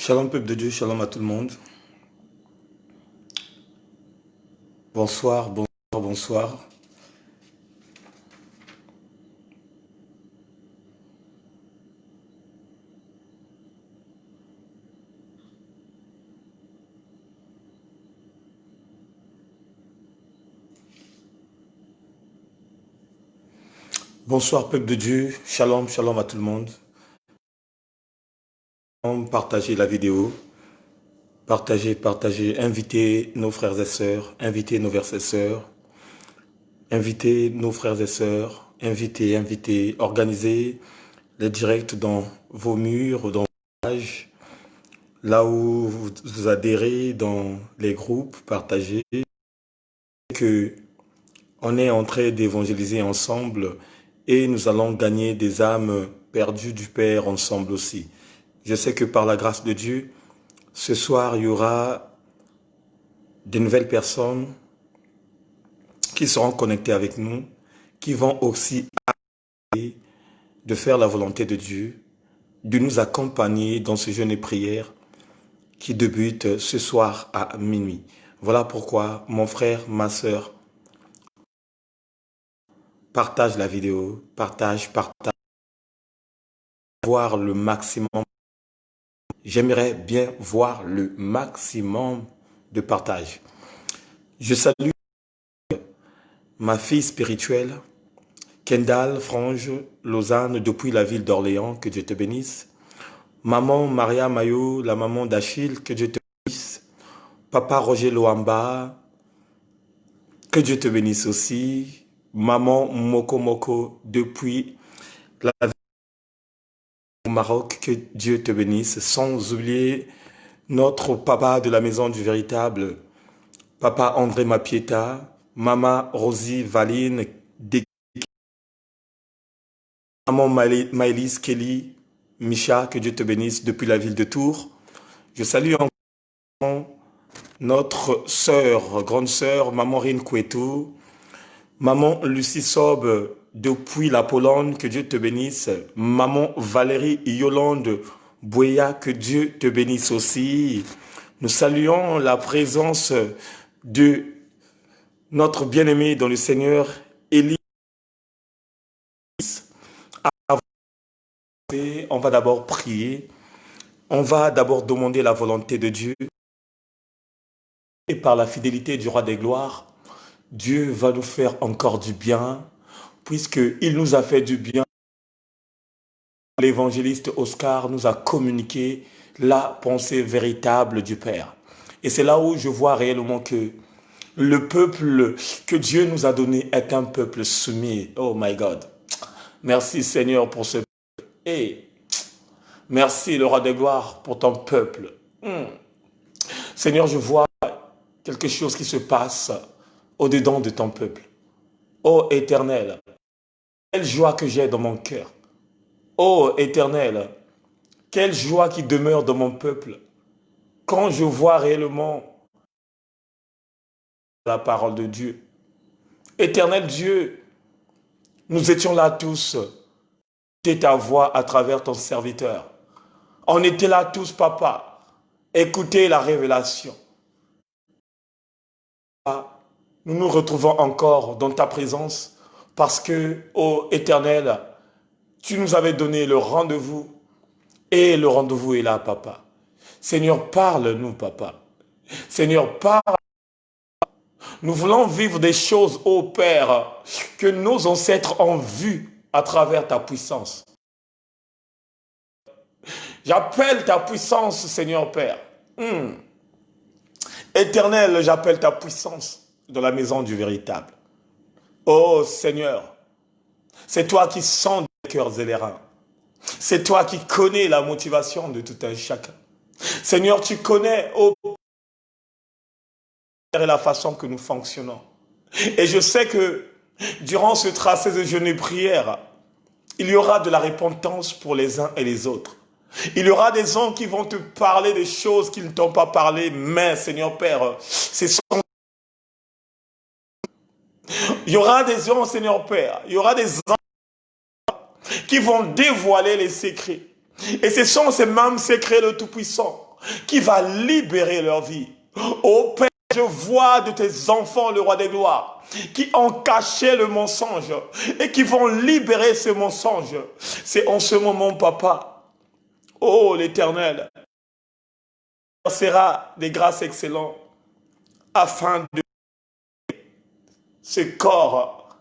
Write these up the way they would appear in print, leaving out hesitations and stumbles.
Shalom peuple de Dieu, shalom à tout le monde. Bonsoir, bonsoir, bonsoir. Bonsoir peuple de Dieu, shalom, shalom à tout le monde. Partagez la vidéo, partagez, invitez nos frères et sœurs, invitez nos frères et sœurs, invitez nos frères et sœurs, invitez, organisez les directs dans vos murs, dans vos pages, là où vous adhérez dans les groupes, partagez, que on est en train d'évangéliser ensemble et nous allons gagner des âmes perdues du Père ensemble aussi. Je sais que par la grâce de Dieu, ce soir, il y aura de nouvelles personnes qui seront connectées avec nous, qui vont aussi essayer de faire la volonté de Dieu, de nous accompagner dans ce jeûne et prière qui débute ce soir à minuit. Voilà pourquoi, mon frère, ma sœur, partage la vidéo, partage, voir le maximum. J'aimerais bien voir le maximum de partage. Je salue ma fille spirituelle, Kendall Frange Lausanne, depuis la ville d'Orléans, que Dieu te bénisse. Maman Maria Mayo, la maman d'Achille, que Dieu te bénisse. Papa Roger Loamba, que Dieu te bénisse aussi. Maman Moko Moko, depuis la ville au Maroc, que Dieu te bénisse. Sans oublier notre papa de la maison du véritable, Papa André Mapieta, Maman Rosie Valine, Maman Maëlys Kelly, Micha, que Dieu te bénisse depuis la ville de Tours. Je salue encore notre sœur, grande sœur, Maman Rine Kouetou, Maman Lucie Sob depuis la Pologne, que Dieu te bénisse. Maman Valérie Yolande Bouya, que Dieu te bénisse aussi. Nous saluons la présence de notre bien-aimé dans le Seigneur, Élie. On va d'abord prier, on va d'abord demander la volonté de Dieu et par la fidélité du roi des gloires, Dieu va nous faire encore du bien puisqu'il nous a fait du bien. L'évangéliste Oscar nous a communiqué la pensée véritable du Père. Et c'est là où je vois réellement que le peuple que Dieu nous a donné est un peuple soumis. Oh my God. Merci Seigneur pour ce peuple. Et merci le roi des gloires pour ton peuple. Seigneur, je vois quelque chose qui se passe au-dedans de ton peuple. Ô Éternel, quelle joie que j'ai dans mon cœur. Ô Éternel, quelle joie qui demeure dans mon peuple. Quand je vois réellement la parole de Dieu. Éternel Dieu, nous étions là tous. Écoutez ta voix à travers ton serviteur. On était là tous, papa. Écoutez la révélation. Nous nous retrouvons encore dans ta présence parce que, ô Éternel, tu nous avais donné le rendez-vous et le rendez-vous est là, papa. Seigneur, parle-nous, papa. Seigneur, parle. Nous voulons vivre des choses, ô Père, que nos ancêtres ont vues à travers ta puissance. J'appelle ta puissance, Seigneur Père. Éternel, j'appelle ta puissance dans la maison du véritable. Oh Seigneur, c'est toi qui sondes les cœurs et les reins. C'est toi qui connais la motivation de tout un chacun. Seigneur, tu connais, oh Père, la façon que nous fonctionnons. Et je sais que durant ce tracé de jeûne et prière, il y aura de la repentance pour les uns et les autres. Il y aura des gens qui vont te parler des choses qu'ils ne t'ont pas parlé, mais Seigneur Père, c'est son... Il y aura des gens, Seigneur Père, il y aura des gens qui vont dévoiler les secrets. Et ce sont ces mêmes secrets le Tout-Puissant qui va libérer leur vie. Oh Père, je vois de tes enfants, le roi des gloires, qui ont caché le mensonge et qui vont libérer ce mensonge. C'est en ce moment, papa, oh l'Éternel, sera des grâces excellentes afin de ce corps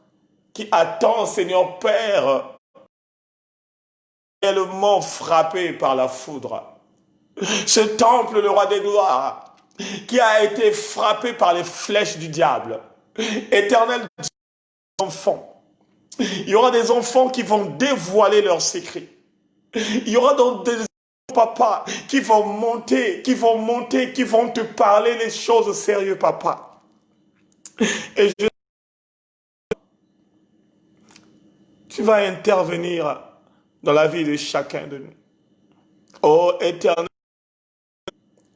qui attend, Seigneur Père, réellement frappé par la foudre. Ce temple, le roi des gloires, qui a été frappé par les flèches du diable. Éternel Dieu, enfants. Il y aura des enfants qui vont dévoiler leurs secrets. Il y aura donc des papa qui vont monter, qui vont te parler les choses sérieuses, papa. Et tu vas intervenir dans la vie de chacun de nous. Oh Éternel,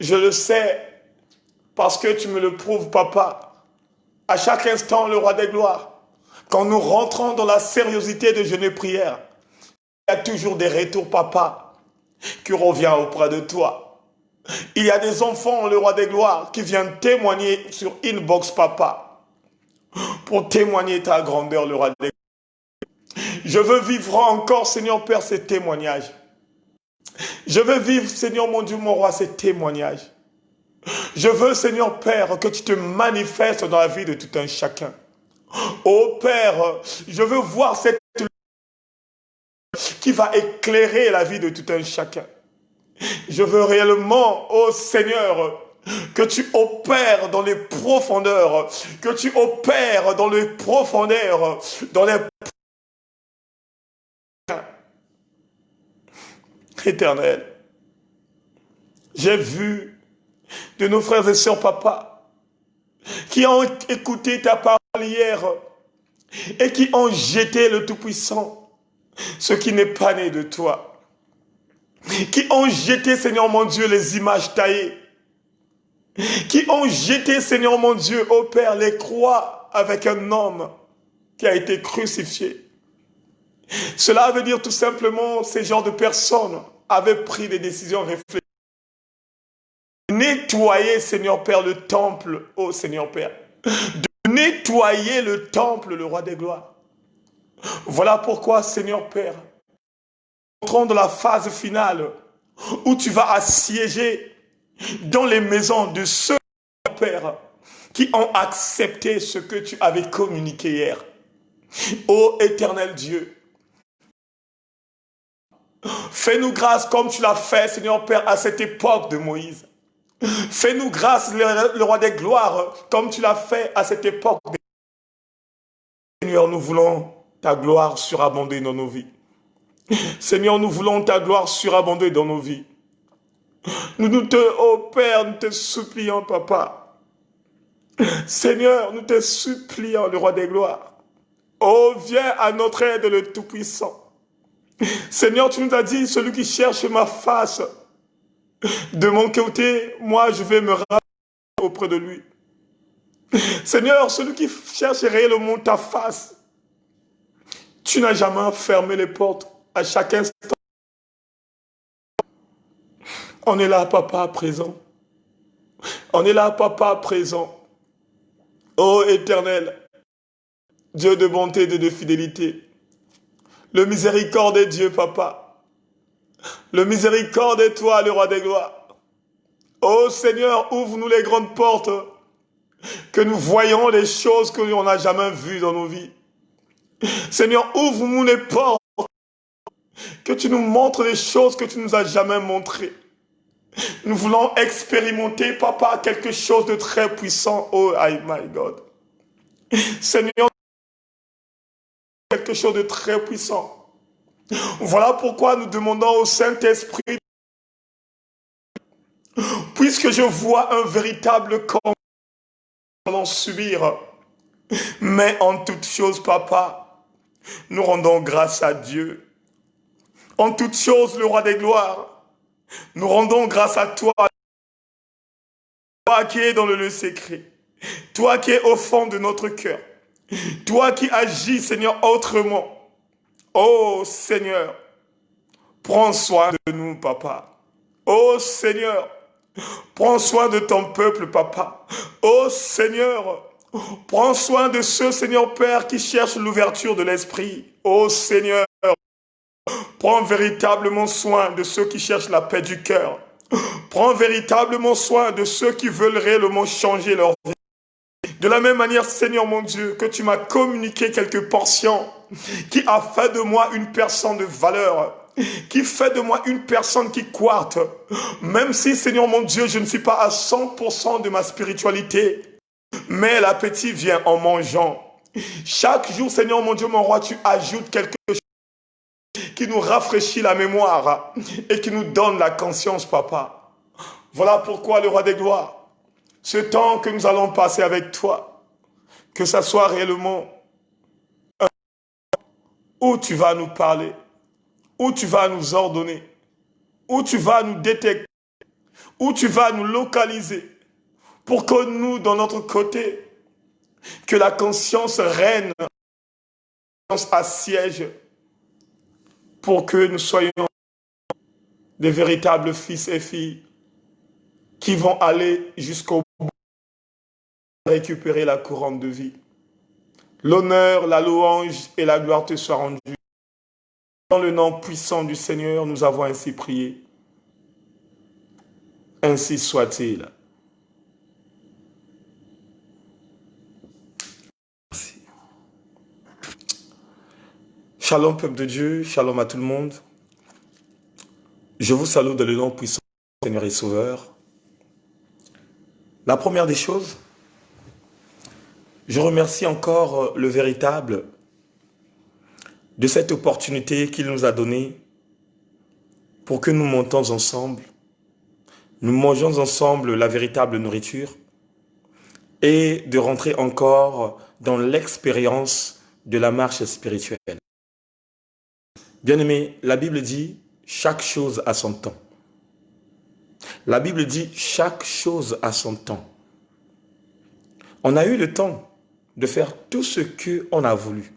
je le sais parce que tu me le prouves, papa. À chaque instant, le roi des gloires, quand nous rentrons dans la sérieuxité de jeûne et prière, il y a toujours des retours, papa, qui revient auprès de toi. Il y a des enfants, le roi des gloires, qui viennent témoigner sur inbox, papa, pour témoigner ta grandeur, le roi des gloires. Je veux vivre encore, Seigneur Père, ces témoignages. Je veux vivre, Seigneur mon Dieu, mon roi, ces témoignages. Je veux, Seigneur Père, que tu te manifestes dans la vie de tout un chacun. Oh Père, je veux voir cette lumière qui va éclairer la vie de tout un chacun. Je veux réellement, oh Seigneur, que tu opères dans les profondeurs, que tu opères dans les profondeurs, dans les... Éternel, j'ai vu de nos frères et sœurs, papa, qui ont écouté ta parole hier et qui ont jeté le Tout-Puissant, ce qui n'est pas né de toi, qui ont jeté, Seigneur mon Dieu, les images taillées, qui ont jeté, Seigneur mon Dieu, ô Père, les croix avec un homme qui a été crucifié. Cela veut dire tout simplement, ces genres de personnes avaient pris des décisions réfléchies. Nettoyer, Seigneur Père, le temple, ô Seigneur Père. De nettoyer le temple, le roi des gloires. Voilà pourquoi, Seigneur Père, nous entrons dans la phase finale où tu vas assiéger dans les maisons de ceux, Père, qui ont accepté ce que tu avais communiqué hier. Ô Éternel Dieu, fais-nous grâce comme tu l'as fait, Seigneur Père, à cette époque de Moïse. Fais-nous grâce, le roi des gloires, comme tu l'as fait à cette époque. Seigneur, nous voulons ta gloire surabonder dans nos vies. Seigneur, nous voulons ta gloire surabonder dans nos vies. Oh Père, nous te supplions, papa. Seigneur, nous te supplions, le roi des gloires. Oh, viens à notre aide, le Tout-Puissant. Seigneur, tu nous as dit, celui qui cherche ma face, de mon côté, moi, je vais me rendre auprès de lui. Seigneur, celui qui cherche réellement ta face, tu n'as jamais fermé les portes à chaque instant. On est là, papa, présent. On est là, papa, présent. Ô Éternel, Dieu de bonté et de fidélité, le miséricorde est Dieu, papa. Le miséricorde est toi, le roi des gloires. Ô Seigneur, ouvre-nous les grandes portes, que nous voyons les choses que l'on n'a jamais vues dans nos vies. Seigneur, ouvre-nous les portes, que tu nous montres les choses que tu nous as jamais montrées. Nous voulons expérimenter, papa, quelque chose de très puissant. Oh, my God. Seigneur, quelque chose de très puissant. Voilà pourquoi nous demandons au Saint-Esprit, puisque je vois un véritable combat que nous allons subir, mais en toute chose, papa, nous rendons grâce à Dieu. En toute chose, le roi des gloires, nous rendons grâce à toi, toi qui es dans le lieu secret, toi qui es au fond de notre cœur, toi qui agis, Seigneur, autrement. Oh Seigneur, prends soin de nous, papa. Oh Seigneur, Prends soin de ton peuple, papa. Oh Seigneur, prends soin de ceux, Seigneur Père, qui cherchent l'ouverture de l'esprit. Oh Seigneur, prends véritablement soin de ceux qui cherchent la paix du cœur. Prends véritablement soin de ceux qui veulent réellement changer leur vie. De la même manière, Seigneur mon Dieu, que tu m'as communiqué quelques portions qui a fait de moi une personne de valeur, qui fait de moi une personne qui quarte. Même si, Seigneur mon Dieu, je ne suis pas à 100% de ma spiritualité, mais l'appétit vient en mangeant. Chaque jour, Seigneur mon Dieu, mon roi, tu ajoutes quelque chose qui nous rafraîchit la mémoire et qui nous donne la conscience, papa. Voilà pourquoi, le roi des gloires, ce temps que nous allons passer avec toi, que ça soit réellement où tu vas nous parler, où tu vas nous ordonner, où tu vas nous détecter, où tu vas nous localiser, pour que nous, dans notre côté, que la conscience règne, la conscience assiège, pour que nous soyons des véritables fils et filles qui vont aller jusqu'au bout, récupérer la couronne de vie. L'honneur, la louange et la gloire te soient rendues. Dans le nom puissant du Seigneur, nous avons ainsi prié. Ainsi soit-il. Merci. Shalom, peuple de Dieu, shalom à tout le monde. Je vous salue dans le nom puissant du Seigneur et Sauveur. La première des choses, je remercie encore le véritable de cette opportunité qu'il nous a donnée pour que nous montons ensemble, nous mangeons ensemble la véritable nourriture et de rentrer encore dans l'expérience de la marche spirituelle. Bien-aimés, la Bible dit chaque chose a son temps. La Bible dit chaque chose a son temps. On a eu le temps de faire tout ce qu'on a voulu.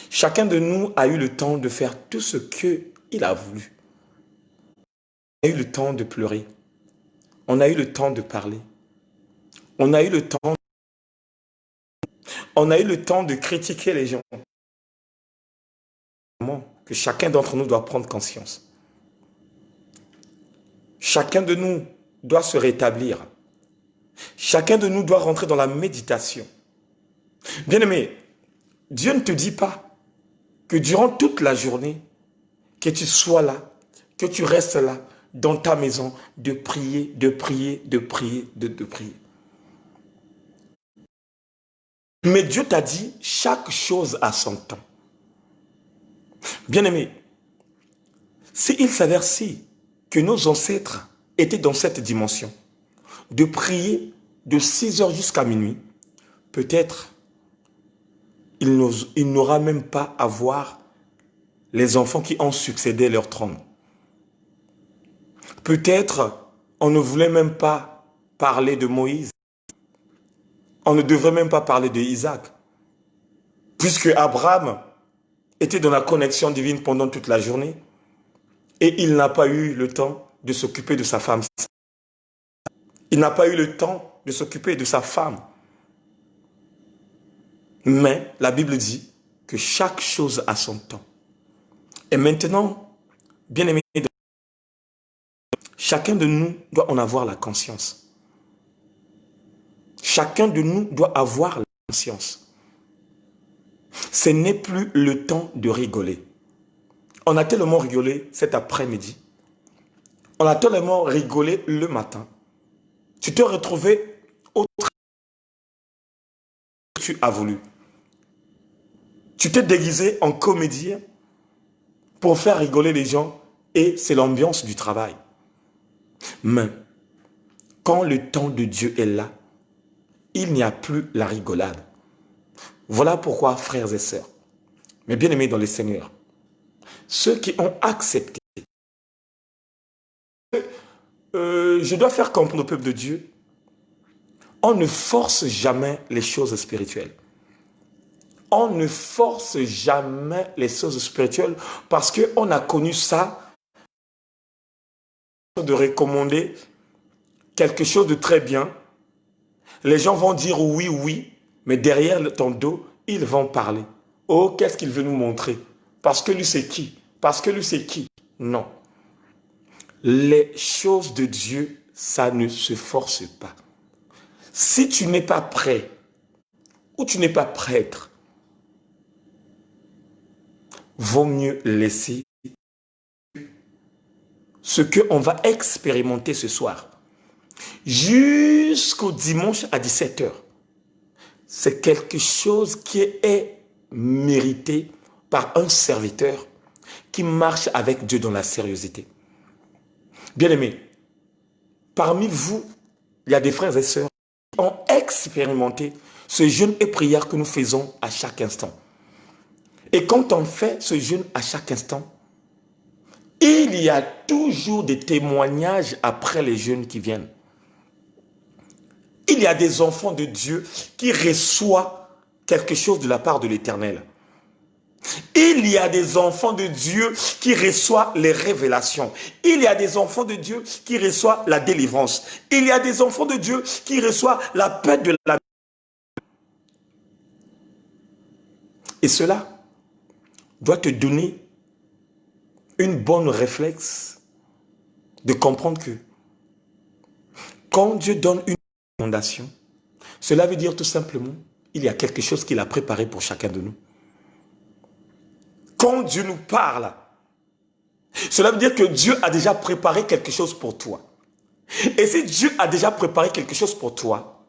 Chacun de nous a eu le temps de faire tout ce qu'il a voulu. On a eu le temps de pleurer. On a eu le temps de parler. On a eu le temps de critiquer les gens. Que chacun d'entre nous doit prendre conscience. Chacun de nous doit se rétablir. Chacun de nous doit rentrer dans la méditation. Bien-aimé, Dieu ne te dit pas que durant toute la journée, que tu sois là, que tu restes là, dans ta maison, de prier, de prier, de prier, de prier. Mais Dieu t'a dit, chaque chose a son temps. Bien-aimé, s'il s'avère si que nos ancêtres étaient dans cette dimension, de prier de 6 heures jusqu'à minuit, peut-être il n'aura même pas à voir les enfants qui ont succédé à leur trône. Peut-être on ne voulait même pas parler de Moïse. On ne devrait même pas parler de Isaac. Puisque Abraham était dans la connexion divine pendant toute la journée et il n'a pas eu le temps de s'occuper de sa femme. Il n'a pas eu le temps de s'occuper de sa femme. Mais la Bible dit que chaque chose a son temps. Et maintenant, bien aimé, chacun de nous doit en avoir la conscience. Chacun de nous doit avoir la conscience. Ce n'est plus le temps de rigoler. On a tellement rigolé cet après-midi. On a tellement rigolé le matin. Tu t'es retrouvé au travail que tu as voulu. Tu t'es déguisé en comédien pour faire rigoler les gens et c'est l'ambiance du travail. Mais quand le temps de Dieu est là, il n'y a plus la rigolade. Voilà pourquoi, frères et sœurs, mes bien-aimés dans le Seigneur, ceux qui ont accepté, je dois faire comprendre au peuple de Dieu, on ne force jamais les choses spirituelles. On ne force jamais les choses spirituelles parce qu'on a connu ça de recommander quelque chose de très bien, les gens vont dire oui, oui, mais derrière ton dos, ils vont parler. Oh, qu'est-ce qu'il veut nous montrer? Parce que lui, c'est qui? Parce que lui, c'est qui? Non. Les choses de Dieu, ça ne se force pas. Si tu n'es pas prêt, ou tu n'es pas prêtre, vaut mieux laisser ce qu'on va expérimenter ce soir. Jusqu'au dimanche à 17 h. C'est quelque chose qui est mérité par un serviteur qui marche avec Dieu dans la sérieuxité. Bien-aimés, parmi vous, il y a des frères et sœurs qui ont expérimenté ce jeûne et prière que nous faisons à chaque instant. Et quand on fait ce jeûne à chaque instant, il y a toujours des témoignages après les jeûnes qui viennent. Il y a des enfants de Dieu qui reçoivent quelque chose de la part de l'Éternel. Il y a des enfants de Dieu qui reçoivent les révélations. Il y a des enfants de Dieu qui reçoivent la délivrance. Il y a des enfants de Dieu qui reçoivent la paix de la vie. Et cela doit te donner une bonne réflexe de comprendre que quand Dieu donne une fondation, cela veut dire tout simplement, il y a quelque chose qu'il a préparé pour chacun de nous. Quand Dieu nous parle, cela veut dire que Dieu a déjà préparé quelque chose pour toi. Et si Dieu a déjà préparé quelque chose pour toi,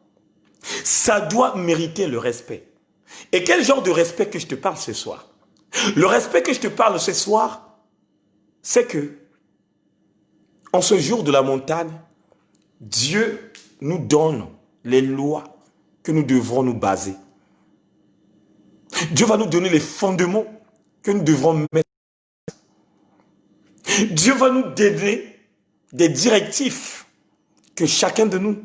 ça doit mériter le respect. Et quel genre de respect que je te parle ce soir? Le respect que je te parle ce soir, c'est que, en ce jour de la montagne, Dieu nous donne les lois que nous devrons nous baser. Dieu va nous donner les fondements que nous devrons mettre. Dieu va nous donner des directives que chacun de nous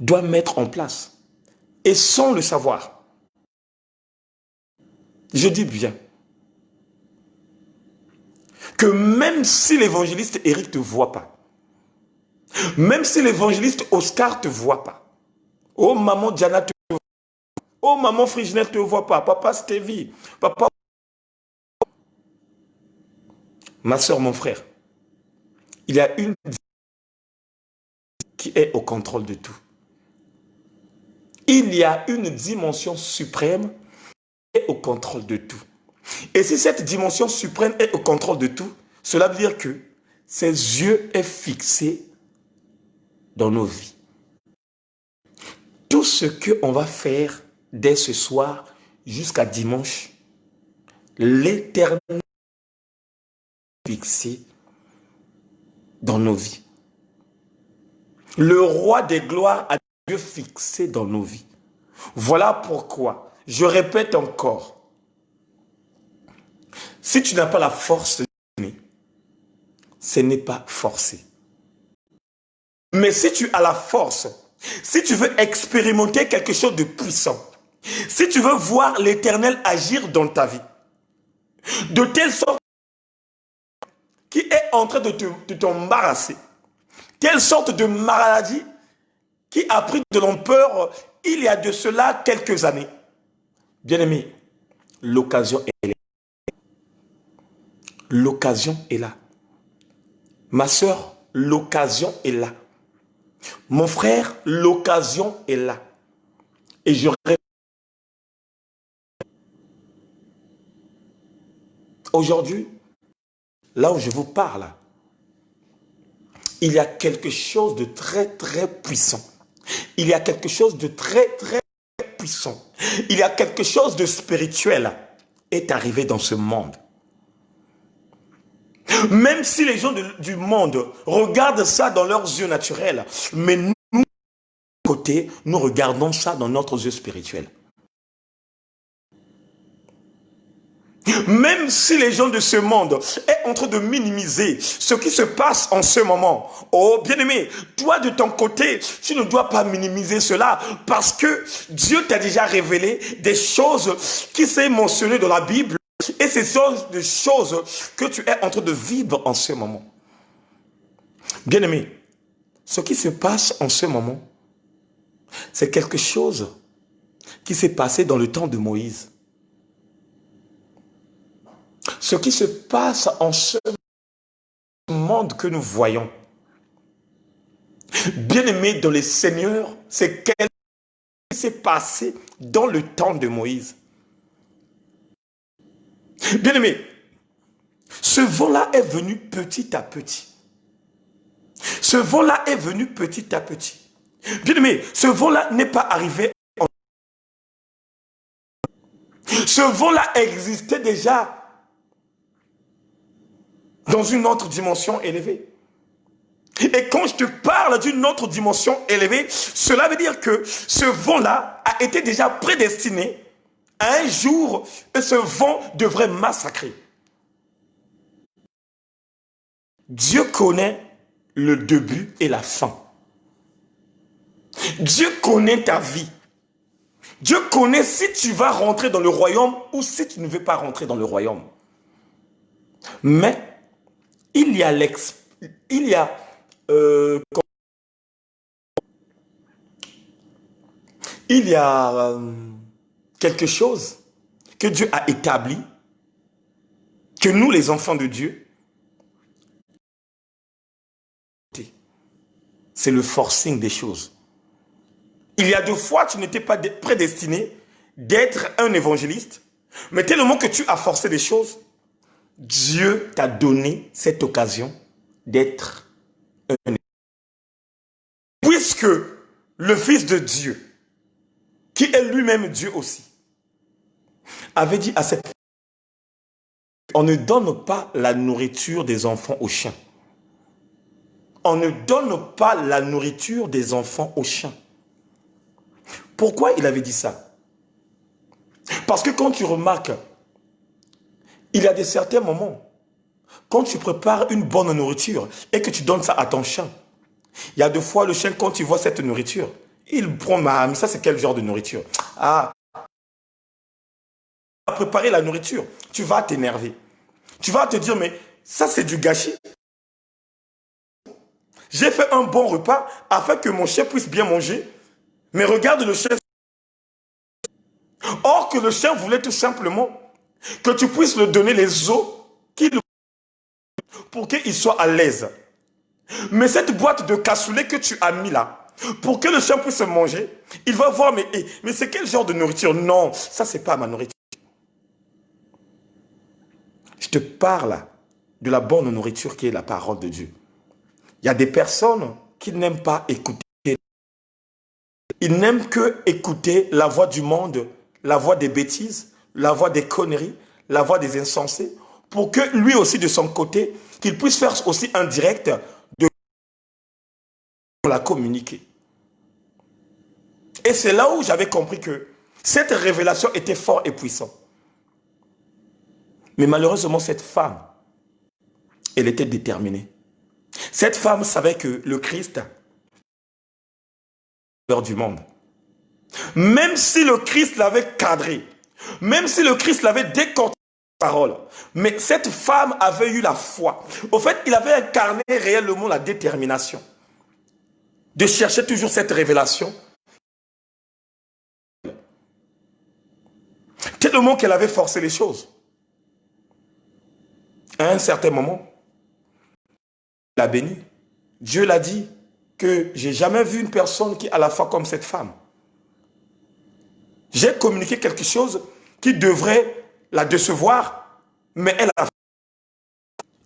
doit mettre en place. Et sans le savoir, je dis bien que même si l'évangéliste Eric ne te voit pas, même si l'évangéliste Oscar ne te voit pas, oh maman Diana te voit pas, oh maman Friginelle ne te voit pas, papa Stevie, papa, ma soeur, mon frère, il y a une qui est au contrôle de tout. Il y a une dimension suprême qui est au contrôle de tout. Et si cette dimension suprême est au contrôle de tout, cela veut dire que ses yeux sont fixés dans nos vies. Tout ce qu'on va faire dès ce soir jusqu'à dimanche, l'Éternel est fixé dans nos vies. Le roi des gloires a Dieu fixé dans nos vies. Voilà pourquoi, je répète encore, si tu n'as pas la force de donner, ce n'est pas forcé. Mais si tu as la force, si tu veux expérimenter quelque chose de puissant, si tu veux voir l'Éternel agir dans ta vie, de telle sorte qui est en train de t'embarrasser, quelle sorte de maladie qui a pris de l'ampleur il y a de cela quelques années. Bien-aimé, l'occasion est là. L'occasion est là. Ma soeur, l'occasion est là. Mon frère, l'occasion est là. Et je répète, aujourd'hui, là où je vous parle, il y a quelque chose de très très puissant. Il y a quelque chose de très très puissant. Il y a quelque chose de spirituel est arrivé dans ce monde. Même si les gens du monde regardent ça dans leurs yeux naturels, mais nous, de côté, nous regardons ça dans notre yeux spirituel. Même si les gens de ce monde sont en train de minimiser ce qui se passe en ce moment. Oh bien-aimé, toi de ton côté, tu ne dois pas minimiser cela parce que Dieu t'a déjà révélé des choses qui sont mentionnées dans la Bible et ce sont des choses que tu es en train de vivre en ce moment. Bien-aimé, ce qui se passe en ce moment, c'est quelque chose qui s'est passé dans le temps de Moïse. Ce qui se passe en ce monde que nous voyons, bien-aimés dans les seigneurs, c'est quelque chose qui s'est passé dans le temps de Moïse. Bien-aimés, ce vent-là est venu petit à petit. Ce vent-là est venu petit à petit. Bien-aimés, ce vent-là n'est pas arrivé. Ce vent-là existait déjà dans une autre dimension élevée. Et quand je te parle d'une autre dimension élevée, cela veut dire que ce vent-là a été déjà prédestiné à un jour où ce vent devrait massacrer. Dieu connaît le début et la fin. Dieu connaît ta vie. Dieu connaît si tu vas rentrer dans le royaume ou si tu ne veux pas rentrer dans le royaume. Mais il y a quelque chose que Dieu a établi, que nous les enfants de Dieu, c'est le forcing des choses. Il y a 2 fois, tu n'étais pas prédestiné d'être un évangéliste, mais tellement que tu as forcé des choses, Dieu t'a donné cette occasion d'être un évangéliste. Puisque le Fils de Dieu, qui est lui-même Dieu aussi, avait dit à cette femme, on ne donne pas la nourriture des enfants aux chiens. On ne donne pas la nourriture des enfants aux chiens. Pourquoi il avait dit ça? Parce que quand tu remarques, il y a certains moments, quand tu prépares une bonne nourriture et que tu donnes ça à ton chien, il y a 2 fois le chien, quand il voit cette nourriture, il prend, mais ça c'est quel genre de nourriture? Ah, tu vas préparer la nourriture, tu vas t'énerver. Tu vas te dire, mais ça c'est du gâchis. J'ai fait un bon repas afin que mon chien puisse bien manger. Mais regarde le chien. Or que le chien voulait tout simplement que tu puisses lui donner les os pour qu'il soit à l'aise. Mais cette boîte de cassoulet que tu as mis là, pour que le chien puisse manger, il va voir, mais c'est quel genre de nourriture? Non, ça c'est pas ma nourriture. Je te parle de la bonne nourriture qui est la parole de Dieu. Il y a des personnes qui n'aiment pas écouter. Ils n'aiment que écouter la voix du monde, la voix des bêtises, la voix des conneries, la voix des insensés, pour que lui aussi de son côté, qu'il puisse faire aussi un direct de la communiquer. Et c'est là où j'avais compris que cette révélation était forte et puissante. Mais malheureusement, cette femme, elle était déterminée. Cette femme savait que le Christ du monde. Même si le Christ l'avait cadré, même si le Christ l'avait décortiqué la parole, mais cette femme avait eu la foi. Au fait, il avait incarné réellement la détermination de chercher toujours cette révélation. Tellement qu'elle avait forcé les choses. À un certain moment, il l'a béni. Dieu l'a dit que j'ai jamais vu une personne qui a la foi comme cette femme. J'ai communiqué quelque chose qui devrait la décevoir, mais elle a.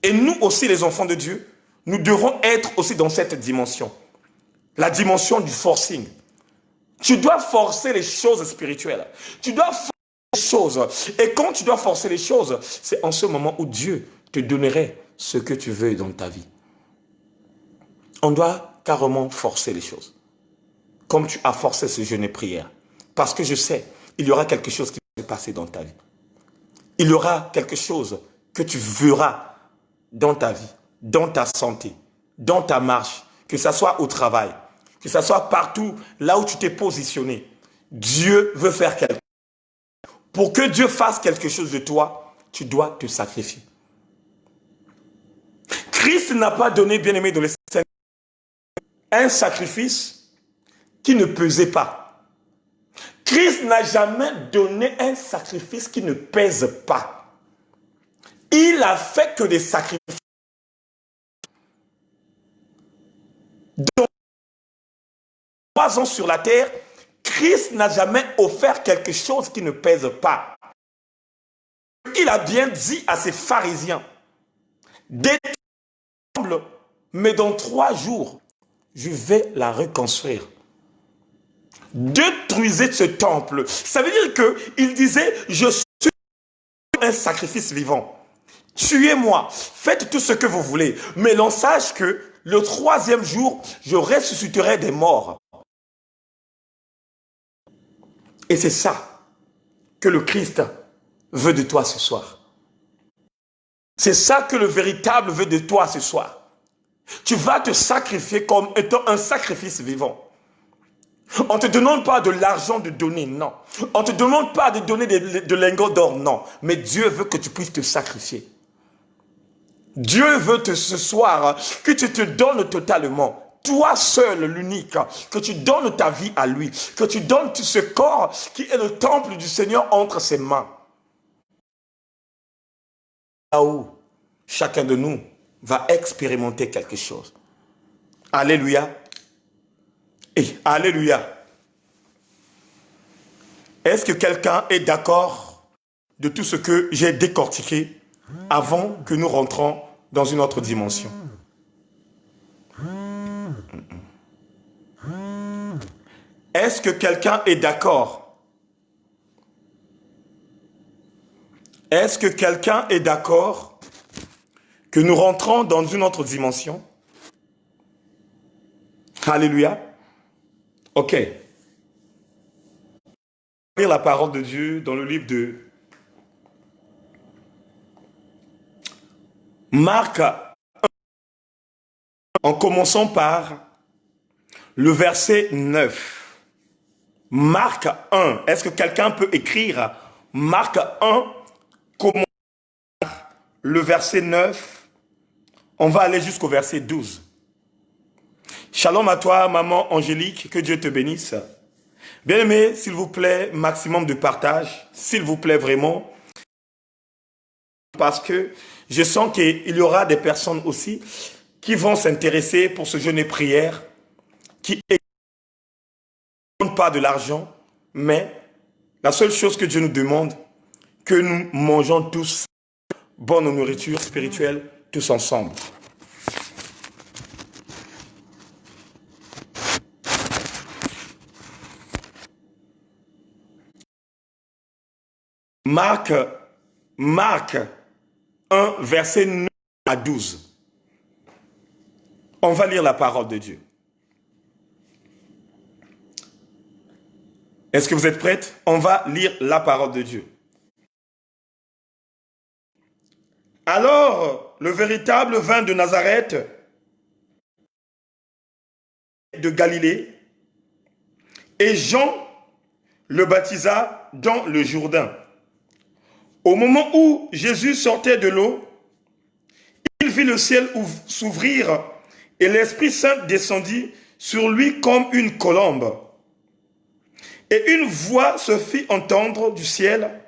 Et nous aussi, les enfants de Dieu, nous devons être aussi dans cette dimension. La dimension du forcing. Tu dois forcer les choses spirituelles. Tu dois forcer les choses. Et quand tu dois forcer les choses, c'est en ce moment où Dieu te donnerait ce que tu veux dans ta vie. On doit carrément forcer les choses. Comme tu as forcé ce jeûne et prière. Parce que je sais, il y aura quelque chose qui va se passer dans ta vie. Il y aura quelque chose que tu verras dans ta vie, dans ta santé, dans ta marche, que ce soit au travail, que ce soit partout là où tu t'es positionné. Dieu veut faire quelque chose. Pour que Dieu fasse quelque chose de toi, tu dois te sacrifier. Christ n'a pas donné, bien-aimé, de l'essence. un sacrifice qui ne pesait pas. Christ n'a jamais donné un sacrifice qui ne pèse pas. Il a fait que des sacrifices. Donc, 3 ans sur la terre, Christ n'a jamais offert quelque chose qui ne pèse pas. Il a bien dit à ses pharisiens, détruisez le temple, mais dans 3 jours, je vais la reconstruire. Détruisez ce temple. Ça veut dire qu'il disait, je suis un sacrifice vivant. Tuez-moi, faites tout ce que vous voulez, mais l'on sache que le 3e jour, je ressusciterai des morts. Et c'est ça que le Christ veut de toi ce soir. C'est ça que le véritable veut de toi ce soir. Tu vas te sacrifier comme étant un sacrifice vivant. On ne te demande pas de l'argent de donner, non. On ne te demande pas de donner de lingots d'or, non. Mais Dieu veut que tu puisses te sacrifier. Dieu veut ce soir que tu te donnes totalement. Toi seul, l'unique, que tu donnes ta vie à lui, que tu donnes ce corps qui est le temple du Seigneur entre ses mains. Là où chacun de nous va expérimenter quelque chose. Alléluia. Et alléluia. Est-ce que quelqu'un est d'accord de tout ce que j'ai décortiqué avant que nous rentrons dans une autre dimension? Est-ce que quelqu'un est d'accord? Est-ce que quelqu'un est d'accord que nous rentrons dans une autre dimension? Alléluia. Ok. Lire la parole de Dieu dans le livre de Marc, en commençant par le verset 9. Marc 1. Est-ce que quelqu'un peut écrire Marc 1, commençant par le verset 9? On va aller jusqu'au verset 12. Shalom à toi, maman Angélique, que Dieu te bénisse. Bien-aimé, s'il vous plaît, maximum de partage, s'il vous plaît vraiment. Parce que je sens qu'il y aura des personnes aussi qui vont s'intéresser pour ce jeûne et prière, qui ne demandent pas de l'argent, mais la seule chose que Dieu nous demande, que nous mangeons tous bonne nourriture spirituelle, tous ensemble. Marc 1, verset 9 à 12. On va lire la parole de Dieu. Est-ce que vous êtes prêtes? On va lire la parole de Dieu. Alors, le véritable vin de Nazareth, de Galilée, et Jean le baptisa dans le Jourdain. Au moment où Jésus sortait de l'eau, il vit le ciel s'ouvrir et l'Esprit Saint descendit sur lui comme une colombe. Et une voix se fit entendre du ciel.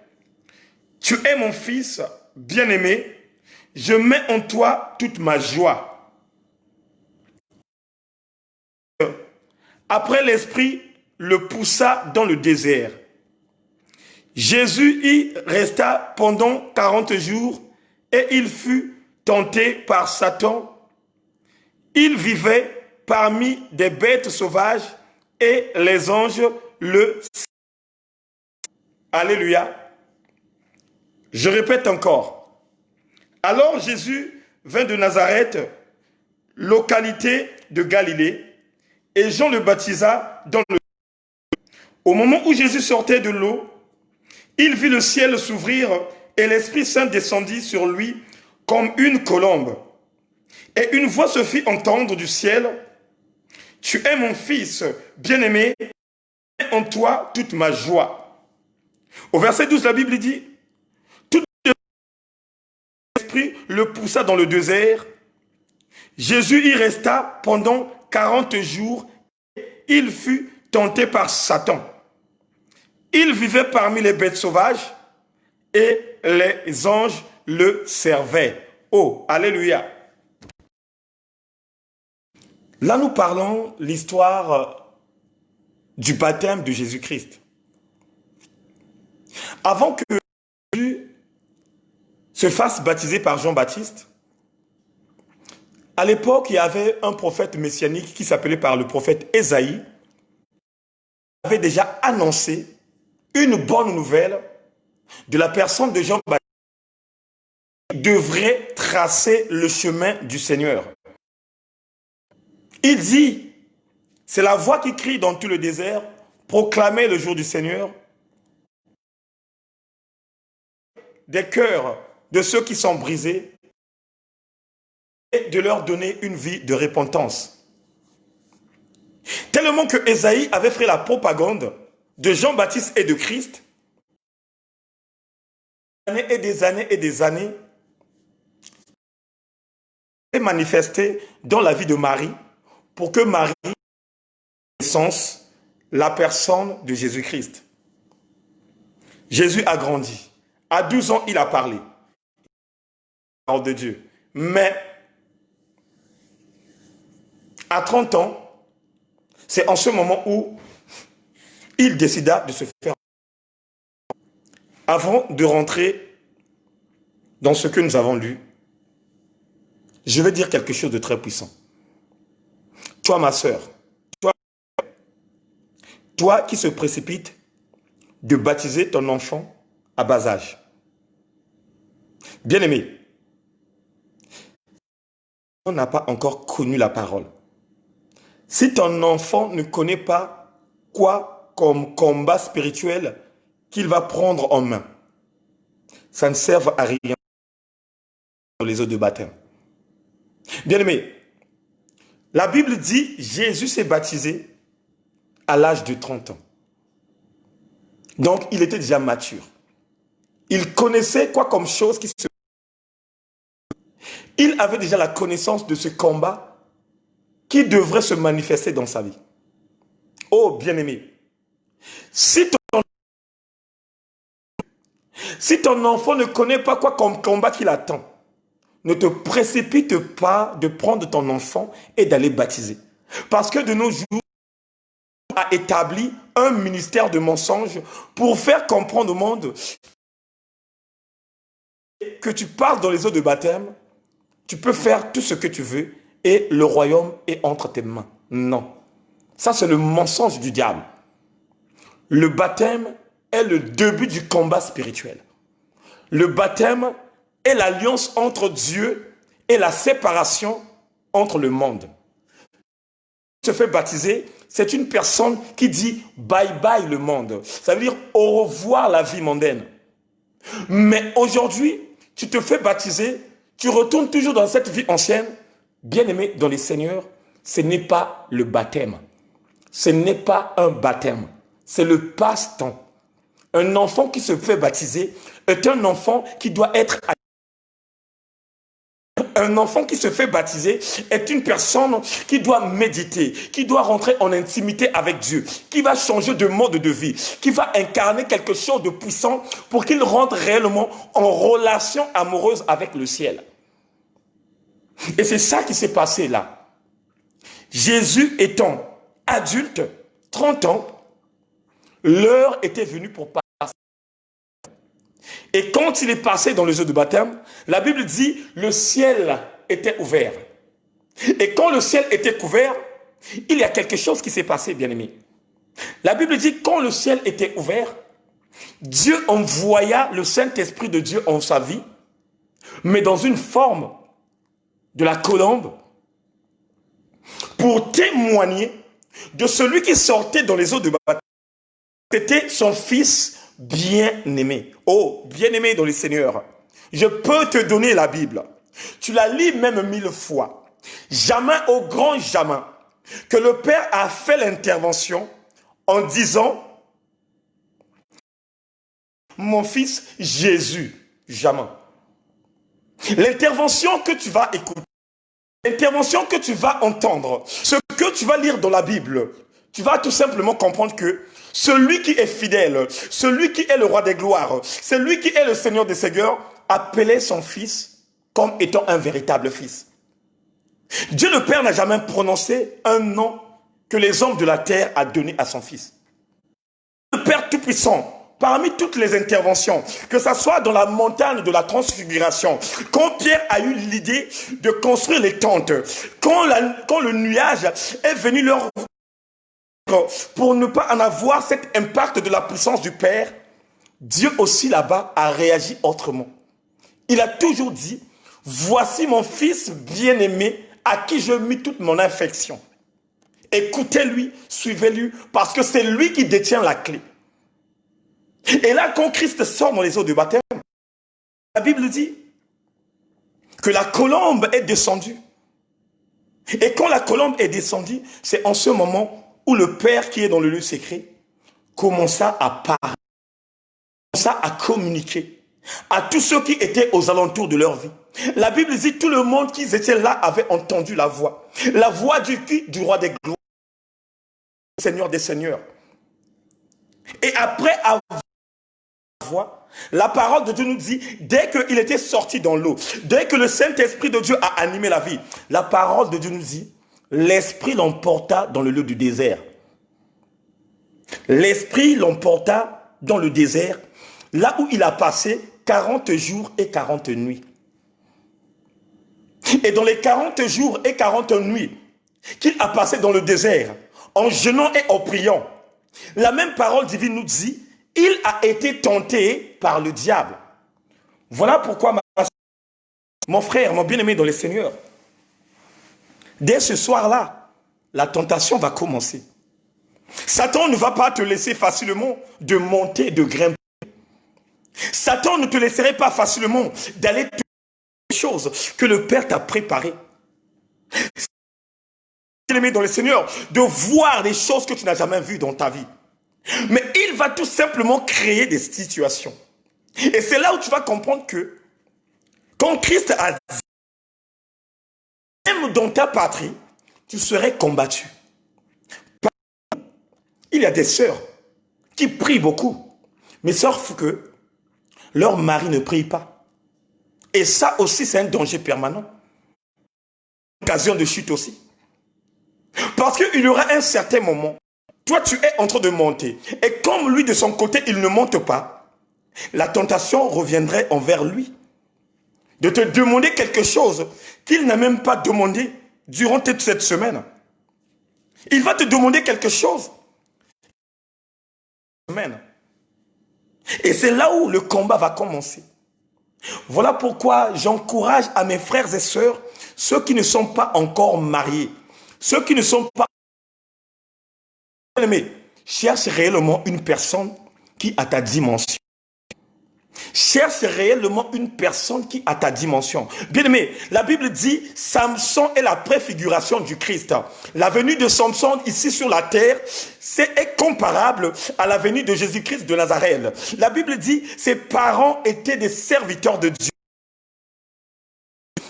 Tu es mon fils bien-aimé, je mets en toi toute ma joie. Après l'Esprit le poussa dans le désert. Jésus y resta pendant 40 jours et il fut tenté par Satan. Il vivait parmi des bêtes sauvages et les anges le... Alléluia. Je répète encore. Alors Jésus vint de Nazareth, localité de Galilée, et Jean le baptisa dans le... Au moment où Jésus sortait de l'eau, il vit le ciel s'ouvrir et l'Esprit Saint descendit sur lui comme une colombe. Et une voix se fit entendre du ciel. Tu es mon fils bien-aimé, en toi toute ma joie. Au verset 12, la Bible dit, tout l'Esprit le poussa dans le désert. Jésus y resta pendant 40 jours, il fut tenté par Satan. Il vivait parmi les bêtes sauvages et les anges le servaient. Oh, alléluia. Là, nous parlons l'histoire du baptême de Jésus-Christ. Avant que Jésus se fasse baptiser par Jean-Baptiste, à l'époque, il y avait un prophète messianique qui s'appelait par le prophète Ésaïe, qui avait déjà annoncé une bonne nouvelle de la personne de Jean-Baptiste qui devrait tracer le chemin du Seigneur. Il dit, c'est la voix qui crie dans tout le désert, proclamez le jour du Seigneur, des cœurs de ceux qui sont brisés et de leur donner une vie de repentance. Tellement que Ésaïe avait fait la propagande de Jean-Baptiste et de Christ, années et des années et des années, est manifesté dans la vie de Marie, pour que Marie naissance la personne de Jésus-Christ. Jésus a grandi. À 12 ans, il a parlé. La parole de Dieu. Mais à 30 ans, c'est en ce moment où il décida de se faire. Avant de rentrer dans ce que nous avons lu, je vais dire quelque chose de très puissant. Toi, ma sœur, toi qui se précipite de baptiser ton enfant à bas âge. Bien-aimé, on n'a pas encore connu la parole. Si ton enfant ne connaît pas quoi comme combat spirituel qu'il va prendre en main, ça ne sert à rien pour les eaux de baptême. Bien-aimé, la Bible dit Jésus s'est baptisé à l'âge de 30 ans. Donc, il était déjà mature. Il connaissait quoi comme chose qui se... Il avait déjà la connaissance de ce combat qui devrait se manifester dans sa vie. Oh, bien-aimé, si ton enfant ne connaît pas quoi comme combat qu'il attend, ne te précipite pas de prendre ton enfant et d'aller baptiser. Parce que de nos jours, on a établi un ministère de mensonges pour faire comprendre au monde que tu pars dans les eaux de baptême, tu peux faire tout ce que tu veux et le royaume est entre tes mains. Non. Ça, c'est le mensonge du diable. Le baptême est le début du combat spirituel. Le baptême est l'alliance entre Dieu et la séparation entre le monde. Se fait baptiser, c'est une personne qui dit bye bye le monde. Ça veut dire au revoir la vie mondaine. Mais aujourd'hui, tu te fais baptiser, tu retournes toujours dans cette vie ancienne. Bien-aimé dans les seigneurs, ce n'est pas le baptême. Ce n'est pas un baptême. C'est le passe-temps. Un enfant qui se fait baptiser est un enfant qui doit être... Un enfant qui se fait baptiser est une personne qui doit méditer, qui doit rentrer en intimité avec Dieu, qui va changer de mode de vie, qui va incarner quelque chose de puissant pour qu'il rentre réellement en relation amoureuse avec le ciel. Et c'est ça qui s'est passé là. Jésus étant adulte, 30 ans, l'heure était venue pour passer. Et quand il est passé dans les eaux de baptême, la Bible dit le ciel était ouvert. Et quand le ciel était couvert, il y a quelque chose qui s'est passé, bien-aimé. La Bible dit quand le ciel était ouvert, Dieu envoya le Saint-Esprit de Dieu en sa vie, mais dans une forme de la colombe, pour témoigner de celui qui sortait dans les eaux de baptême. C'était son fils bien-aimé. Oh, bien-aimé dans les seigneurs, je peux te donner la Bible. Tu la lis même 1000 fois. Jamais, au grand jamais, que le Père a fait l'intervention en disant mon fils Jésus. Jamais. L'intervention que tu vas écouter L'intervention que tu vas entendre, ce que tu vas lire dans la Bible, tu vas tout simplement comprendre que celui qui est fidèle, celui qui est le roi des gloires, celui qui est le Seigneur des seigneurs, appelait son fils comme étant un véritable fils. Dieu le Père n'a jamais prononcé un nom que les hommes de la terre a donné à son fils. Le Père Tout-Puissant, parmi toutes les interventions, que ce soit dans la montagne de la transfiguration, quand Pierre a eu l'idée de construire les tentes, quand le nuage est venu leur pour ne pas en avoir cet impact de la puissance du Père, Dieu aussi là-bas a réagi autrement. Il a toujours dit, voici mon fils bien-aimé à qui je mis toute mon affection. Écoutez-lui, suivez-lui, parce que c'est lui qui détient la clé. Et là, quand Christ sort dans les eaux du baptême, la Bible dit que la colombe est descendue. Et quand la colombe est descendue, c'est en ce moment où le Père qui est dans le lieu secret commença à parler, commença à communiquer à tous ceux qui étaient aux alentours de leur vie. La Bible dit tout le monde qui était là avait entendu la voix du roi des gloires, Seigneur des seigneurs. Et après avoir la voix, la parole de Dieu nous dit, dès qu'il était sorti dans l'eau, dès que le Saint-Esprit de Dieu a animé la vie, la parole de Dieu nous dit, l'Esprit l'emporta dans le lieu du désert. L'Esprit l'emporta dans le désert, là où il a passé 40 jours et 40 nuits. Et dans les 40 jours et 40 nuits qu'il a passé dans le désert, en jeûnant et en priant, la même parole divine nous dit, il a été tenté par le diable. Voilà pourquoi, mon frère, mon bien-aimé dans le Seigneur, dès ce soir-là, la tentation va commencer. Satan ne va pas te laisser facilement de monter, de grimper. Satan ne te laisserait pas facilement d'aller te les choses que le Père t'a préparées. Bien-aimé dans le Seigneur, de voir des choses que tu n'as jamais vues dans ta vie. Mais il va tout simplement créer des situations. Et c'est là où tu vas comprendre que quand Christ a dit, même dans ta patrie, tu serais combattu. Il y a des sœurs qui prient beaucoup, mais sauf que leur mari ne prie pas. Et ça aussi, c'est un danger permanent. Occasion de chute aussi. Parce qu'il y aura un certain moment, toi tu es en train de monter, et comme lui de son côté, il ne monte pas, la tentation reviendrait envers lui. De te demander quelque chose qu'il n'a même pas demandé durant toute cette semaine. Il va te demander quelque chose. Et c'est là où le combat va commencer. Voilà pourquoi j'encourage à mes frères et sœurs, ceux qui ne sont pas encore mariés, ceux qui ne sont pas aimés, cherche réellement une personne qui a ta dimension. Cherche réellement une personne qui a ta dimension. Bien aimé, la Bible dit, Samson est la préfiguration du Christ. La venue de Samson ici sur la terre, est comparable à la venue de Jésus-Christ de Nazareth. La Bible dit, ses parents étaient des serviteurs de Dieu.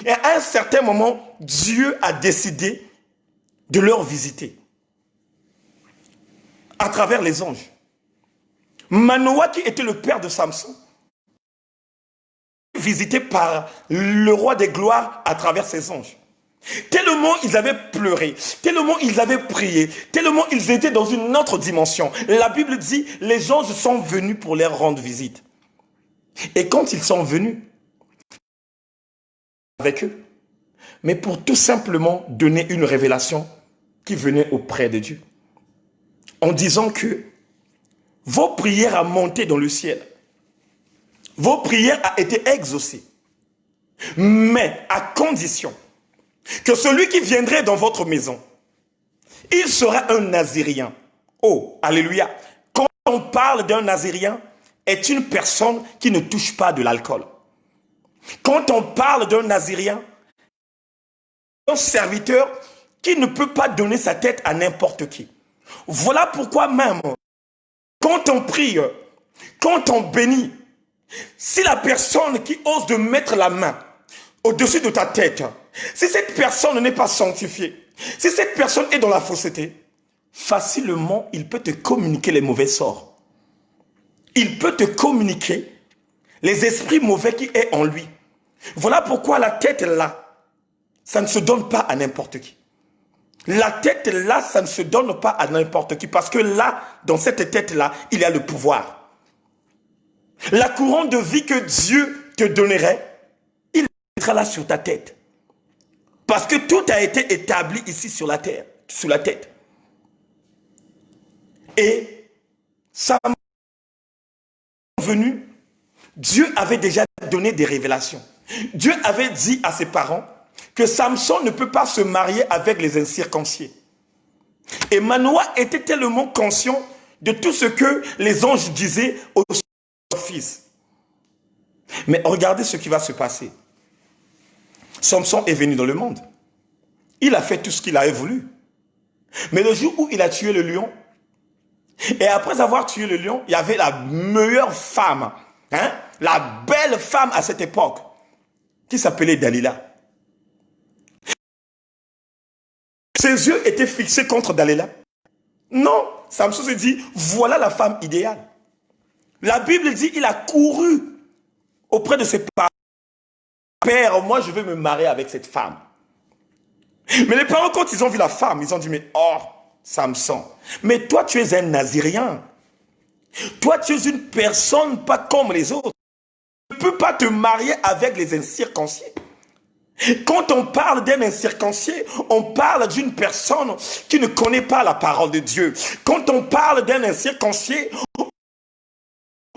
Et à un certain moment, Dieu a décidé de leur visiter. À travers les anges. Manoah, qui était le père de Samson, visité par le roi des gloires à travers ses anges. Tellement ils avaient pleuré, tellement ils avaient prié, tellement ils étaient dans une autre dimension. La Bible dit, les anges sont venus pour leur rendre visite. Et quand ils sont venus, avec eux, mais pour tout simplement donner une révélation qui venait auprès de Dieu. En disant que vos prières ont monté dans le ciel. Vos prières ont été exaucées. Mais à condition que celui qui viendrait dans votre maison, il sera un Nazirien. Oh, alléluia. Quand on parle d'un Nazirien, est une personne qui ne touche pas de l'alcool. Quand on parle d'un Nazirien, un serviteur qui ne peut pas donner sa tête à n'importe qui. Voilà pourquoi même, quand on prie, quand on bénit, si la personne qui ose de mettre la main au-dessus de ta tête si cette personne n'est pas sanctifiée, si cette personne est dans la fausseté, facilement, il peut te communiquer les mauvais sorts. Il peut te communiquer les esprits mauvais qui est en lui. Voilà pourquoi la tête là, ça ne se donne pas à n'importe qui. La tête là, ça ne se donne pas à n'importe qui. Parce que là, dans cette tête-là, il y a le pouvoir. La couronne de vie que Dieu te donnerait, il mettra là sur ta tête. Parce que tout a été établi ici sur la terre, sur la tête. Et ça venu, Dieu avait déjà donné des révélations. Dieu avait dit à ses parents que Samson ne peut pas se marier avec les incirconcis. Et Manoah était tellement conscient de tout ce que les anges disaient au fils. Mais regardez ce qui va se passer. Samson est venu dans le monde. Il a fait tout ce qu'il avait voulu. Mais le jour où il a tué le lion, et après avoir tué le lion, il y avait la meilleure femme, la belle femme à cette époque, qui s'appelait Dalila. Ses yeux étaient fixés contre Dalila. Non, Samson se dit, voilà la femme idéale. La Bible dit, il a couru auprès de ses parents. Père, moi je vais me marier avec cette femme. Mais les parents, quand ils ont vu la femme, ils ont dit, mais oh, Samson, mais toi tu es un Nazirien. Toi tu es une personne pas comme les autres. Tu ne peux pas te marier avec les incirconcis. Quand on parle d'un incirconcis, on parle d'une personne qui ne connaît pas la parole de Dieu. Quand on parle d'un incirconcis,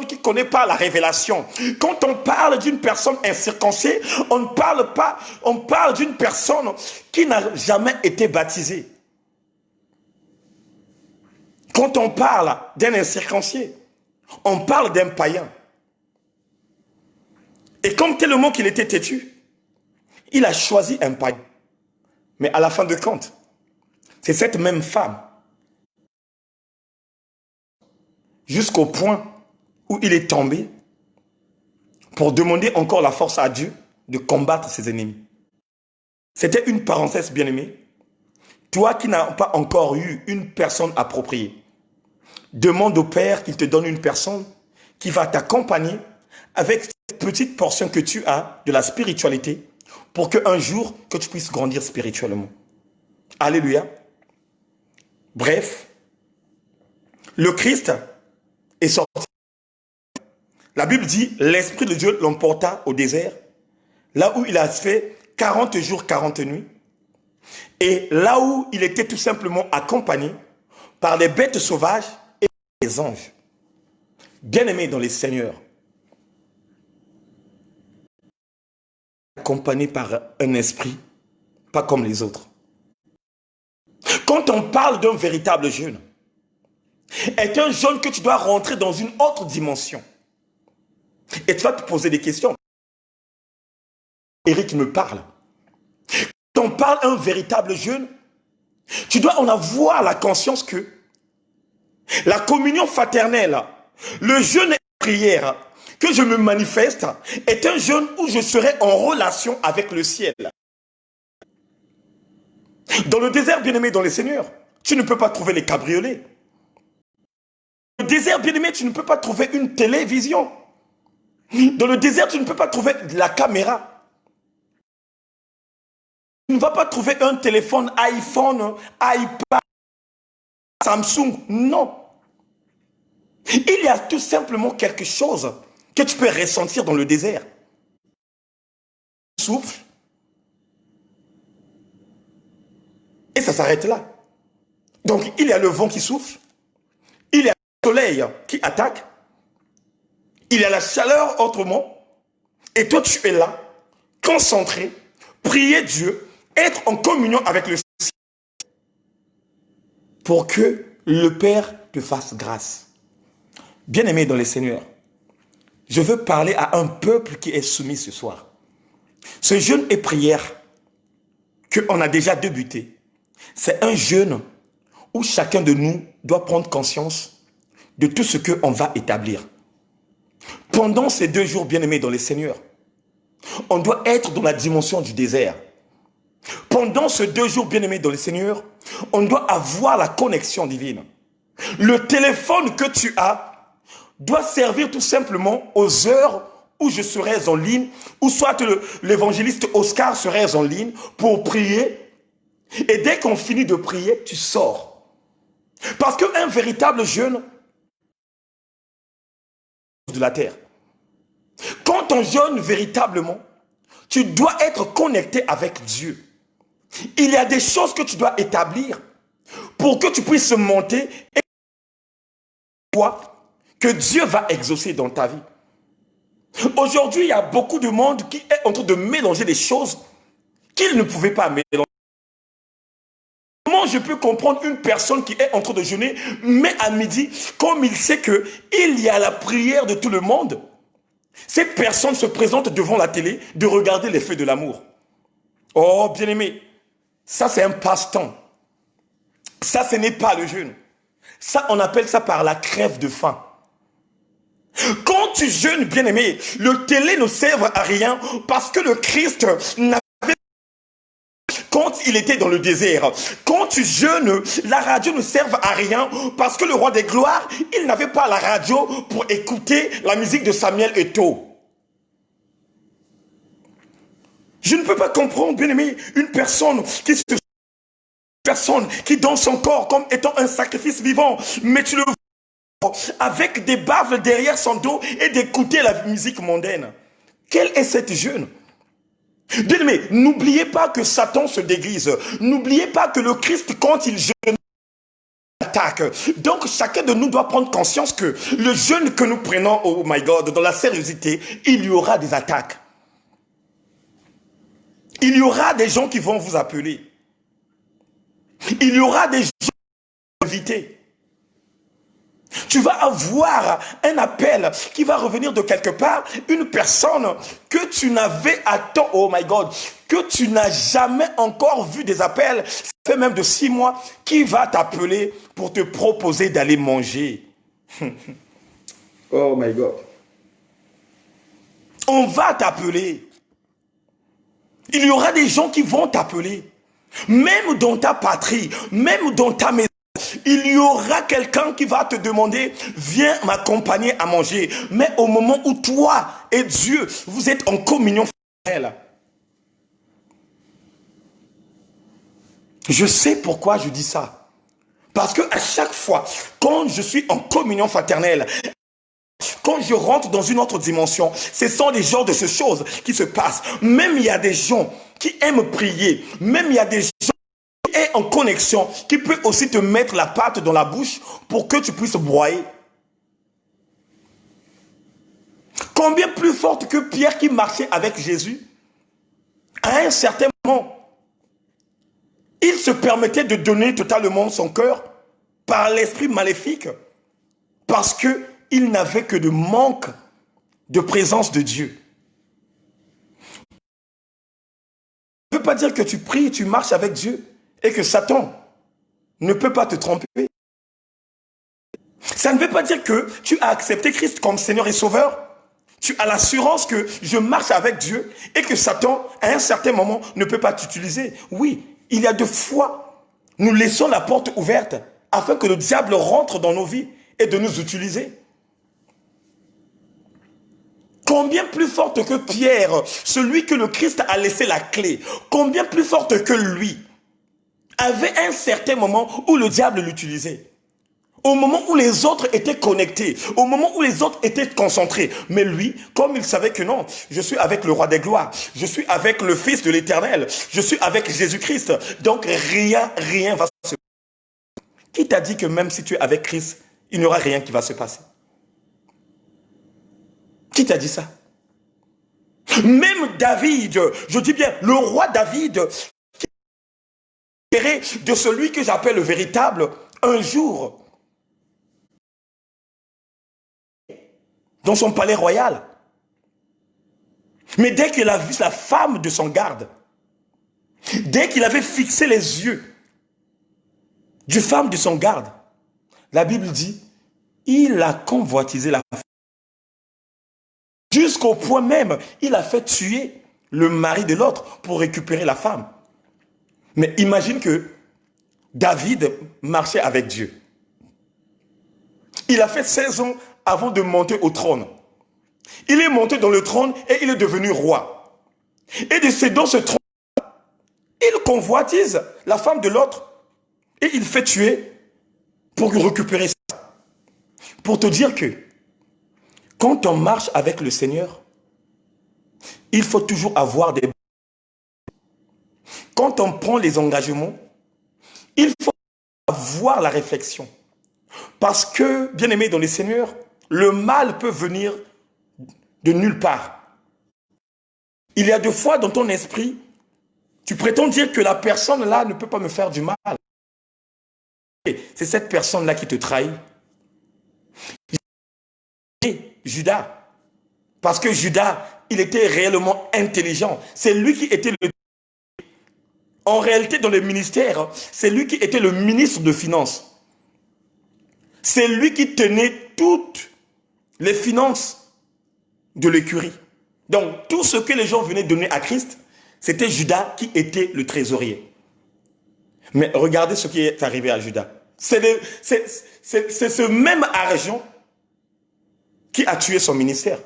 qui ne connaît pas la révélation. Quand on parle d'une personne incirconcis, on ne parle pas, on parle d'une personne qui n'a jamais été baptisée. Quand on parle d'un incirconcis, on parle d'un païen. Et comme tellement qu'il était têtu, il a choisi un païen. Mais à la fin de compte, c'est cette même femme, jusqu'au point où il est tombé, pour demander encore la force à Dieu de combattre ses ennemis. C'était une parenthèse, bien-aimée. Toi qui n'as pas encore eu une personne appropriée, demande au Père qu'il te donne une personne qui va t'accompagner avec cette petite portion que tu as de la spiritualité pour qu'un jour, que tu puisses grandir spirituellement. Alléluia. Bref, le Christ est sorti. La Bible dit, l'Esprit de Dieu l'emporta au désert, là où il a fait 40 jours, 40 nuits, et là où il était tout simplement accompagné par les bêtes sauvages et les anges. Bien-aimés dans les seigneurs, accompagné par un esprit, pas comme les autres. Quand on parle d'un véritable jeûne, est un jeûne que tu dois rentrer dans une autre dimension. Et tu vas te poser des questions. Eric me parle. Quand on parle d'un véritable jeûne, tu dois en avoir la conscience que la communion fraternelle, le jeûne et la prière que je me manifeste est un jeûne où je serai en relation avec le ciel. Dans le désert, bien-aimé dans les seigneurs, tu ne peux pas trouver les cabriolets. Dans le désert, bien-aimé, tu ne peux pas trouver une télévision. Dans le désert, tu ne peux pas trouver la caméra. Tu ne vas pas trouver un téléphone, iPhone, iPad, Samsung. Non. Il y a tout simplement quelque chose que tu peux ressentir dans le désert. Souffle. Et ça s'arrête là. Donc, il y a le vent qui souffle. Il y a le soleil qui attaque. Il y a la chaleur autrement. Et toi, tu es là, concentré, prier Dieu, être en communion avec le ciel pour que le Père te fasse grâce. Bien-aimé dans les seigneurs, je veux parler à un peuple qui est soumis ce soir. Ce jeûne et prière qu'on a déjà débuté, c'est un jeûne où chacun de nous doit prendre conscience de tout ce qu'on va établir. Pendant ces 2 jours, bien-aimés dans les seigneurs, on doit être dans la dimension du désert. Pendant ces 2 jours bien-aimés dans le Seigneur, on doit avoir la connexion divine. Le téléphone que tu as doit servir tout simplement aux heures où je serai en ligne, ou soit l'évangéliste Oscar serait en ligne pour prier. Et dès qu'on finit de prier, tu sors. Parce qu'un véritable jeûne de la terre. Quand on jeûne véritablement, tu dois être connecté avec Dieu. Il y a des choses que tu dois établir pour que tu puisses monter et que Dieu va exaucer dans ta vie. Aujourd'hui, il y a beaucoup de monde qui est en train de mélanger des choses qu'il ne pouvait pas mélanger. Comment je peux comprendre une personne qui est en train de jeûner, mais à midi, comme il sait qu'il y a la prière de tout le monde, cette personne se présente devant la télé de regarder les feux de l'amour. Oh, bien-aimé, ça c'est un passe-temps. Ça, ce n'est pas le jeûne. Ça, on appelle ça par la crève de faim. Quand tu jeûnes, bien-aimé, le télé ne sert à rien parce que le Christ n'avait quand il était dans le désert. Quand tu jeûnes, la radio ne sert à rien parce que le roi des gloires, il n'avait pas la radio pour écouter la musique de Samuel Eto'o. Je ne peux pas comprendre, bien-aimé, une personne qui donne son corps comme étant un sacrifice vivant, mais tu le vois avec des baves derrière son dos et d'écouter la musique mondaine. Quel est cette jeûne? Bien-aimé, n'oubliez pas que Satan se déguise. N'oubliez pas que le Christ, quand il jeûne, attaque. Donc, chacun de nous doit prendre conscience que le jeûne que nous prenons, oh my God, dans la sérieuxité, il y aura des attaques. Il y aura des gens qui vont vous appeler. Il y aura des gens qui vont vous inviter. Tu vas avoir un appel qui va revenir de quelque part, une personne que tu n'avais attends, oh my God, que tu n'as jamais encore vu des appels, ça fait même de 6 mois, qui va t'appeler pour te proposer d'aller manger. Oh my God. On va t'appeler. Il y aura des gens qui vont t'appeler. Même dans ta patrie, même dans ta maison. Il y aura quelqu'un qui va te demander, viens m'accompagner à manger. Mais au moment où toi et Dieu, vous êtes en communion fraternelle. Je sais pourquoi je dis ça. Parce que à chaque fois, quand je suis en communion fraternelle, quand je rentre dans une autre dimension, ce sont des genres de ces choses qui se passent. Même il y a des gens qui aiment prier. Même il y a des gens est en connexion, qui peut aussi te mettre la pâte dans la bouche pour que tu puisses broyer. Combien plus forte que Pierre qui marchait avec Jésus, à un certain moment, il se permettait de donner totalement son cœur par l'esprit maléfique parce qu'il n'avait que de manque de présence de Dieu. Ça ne veut pas dire que tu pries, tu marches avec Dieu et que Satan ne peut pas te tromper. Ça ne veut pas dire que tu as accepté Christ comme Seigneur et Sauveur. Tu as l'assurance que je marche avec Dieu et que Satan, à un certain moment, ne peut pas t'utiliser. Oui, il y a 2 fois, nous laissons la porte ouverte afin que le diable rentre dans nos vies et de nous utiliser. Combien plus forte que Pierre, celui que le Christ a laissé la clé, combien plus forte que lui, avait un certain moment où le diable l'utilisait. Au moment où les autres étaient connectés, au moment où les autres étaient concentrés. Mais lui, comme il savait que non, je suis avec le roi des gloires, je suis avec le Fils de l'Éternel, je suis avec Jésus-Christ. Donc rien va se passer. Qui t'a dit que même si tu es avec Christ, il n'y aura rien qui va se passer? Qui t'a dit ça? Même David, je dis bien, le roi David, de celui que j'appelle le véritable, un jour, dans son palais royal. Mais dès qu'il a vu la femme de son garde, dès qu'il avait fixé les yeux du femme de son garde, la Bible dit, il a convoitisé la femme. Jusqu'au point même, il a fait tuer le mari de l'autre pour récupérer la femme. Mais imagine que David marchait avec Dieu. Il a fait 16 ans avant de monter au trône. Il est monté dans le trône et il est devenu roi. Et c'est dans ce trône, il convoitise la femme de l'autre et il fait tuer pour récupérer ça. Pour te dire que quand on marche avec le Seigneur, il faut toujours avoir des... Quand on prend les engagements, il faut avoir la réflexion. Parce que, bien aimé dans le Seigneur, le mal peut venir de nulle part. Il y a des fois dans ton esprit, tu prétends dire que la personne là ne peut pas me faire du mal. C'est cette personne là qui te trahit. Judas. Parce que Judas, il était réellement intelligent. C'est lui qui était le... En réalité, dans le ministère, c'est lui qui était le ministre de Finances. C'est lui qui tenait toutes les finances de l'écurie. Donc, tout ce que les gens venaient donner à Christ, c'était Judas qui était le trésorier. Mais regardez ce qui est arrivé à Judas. C'est ce même argent qui a tué son ministère.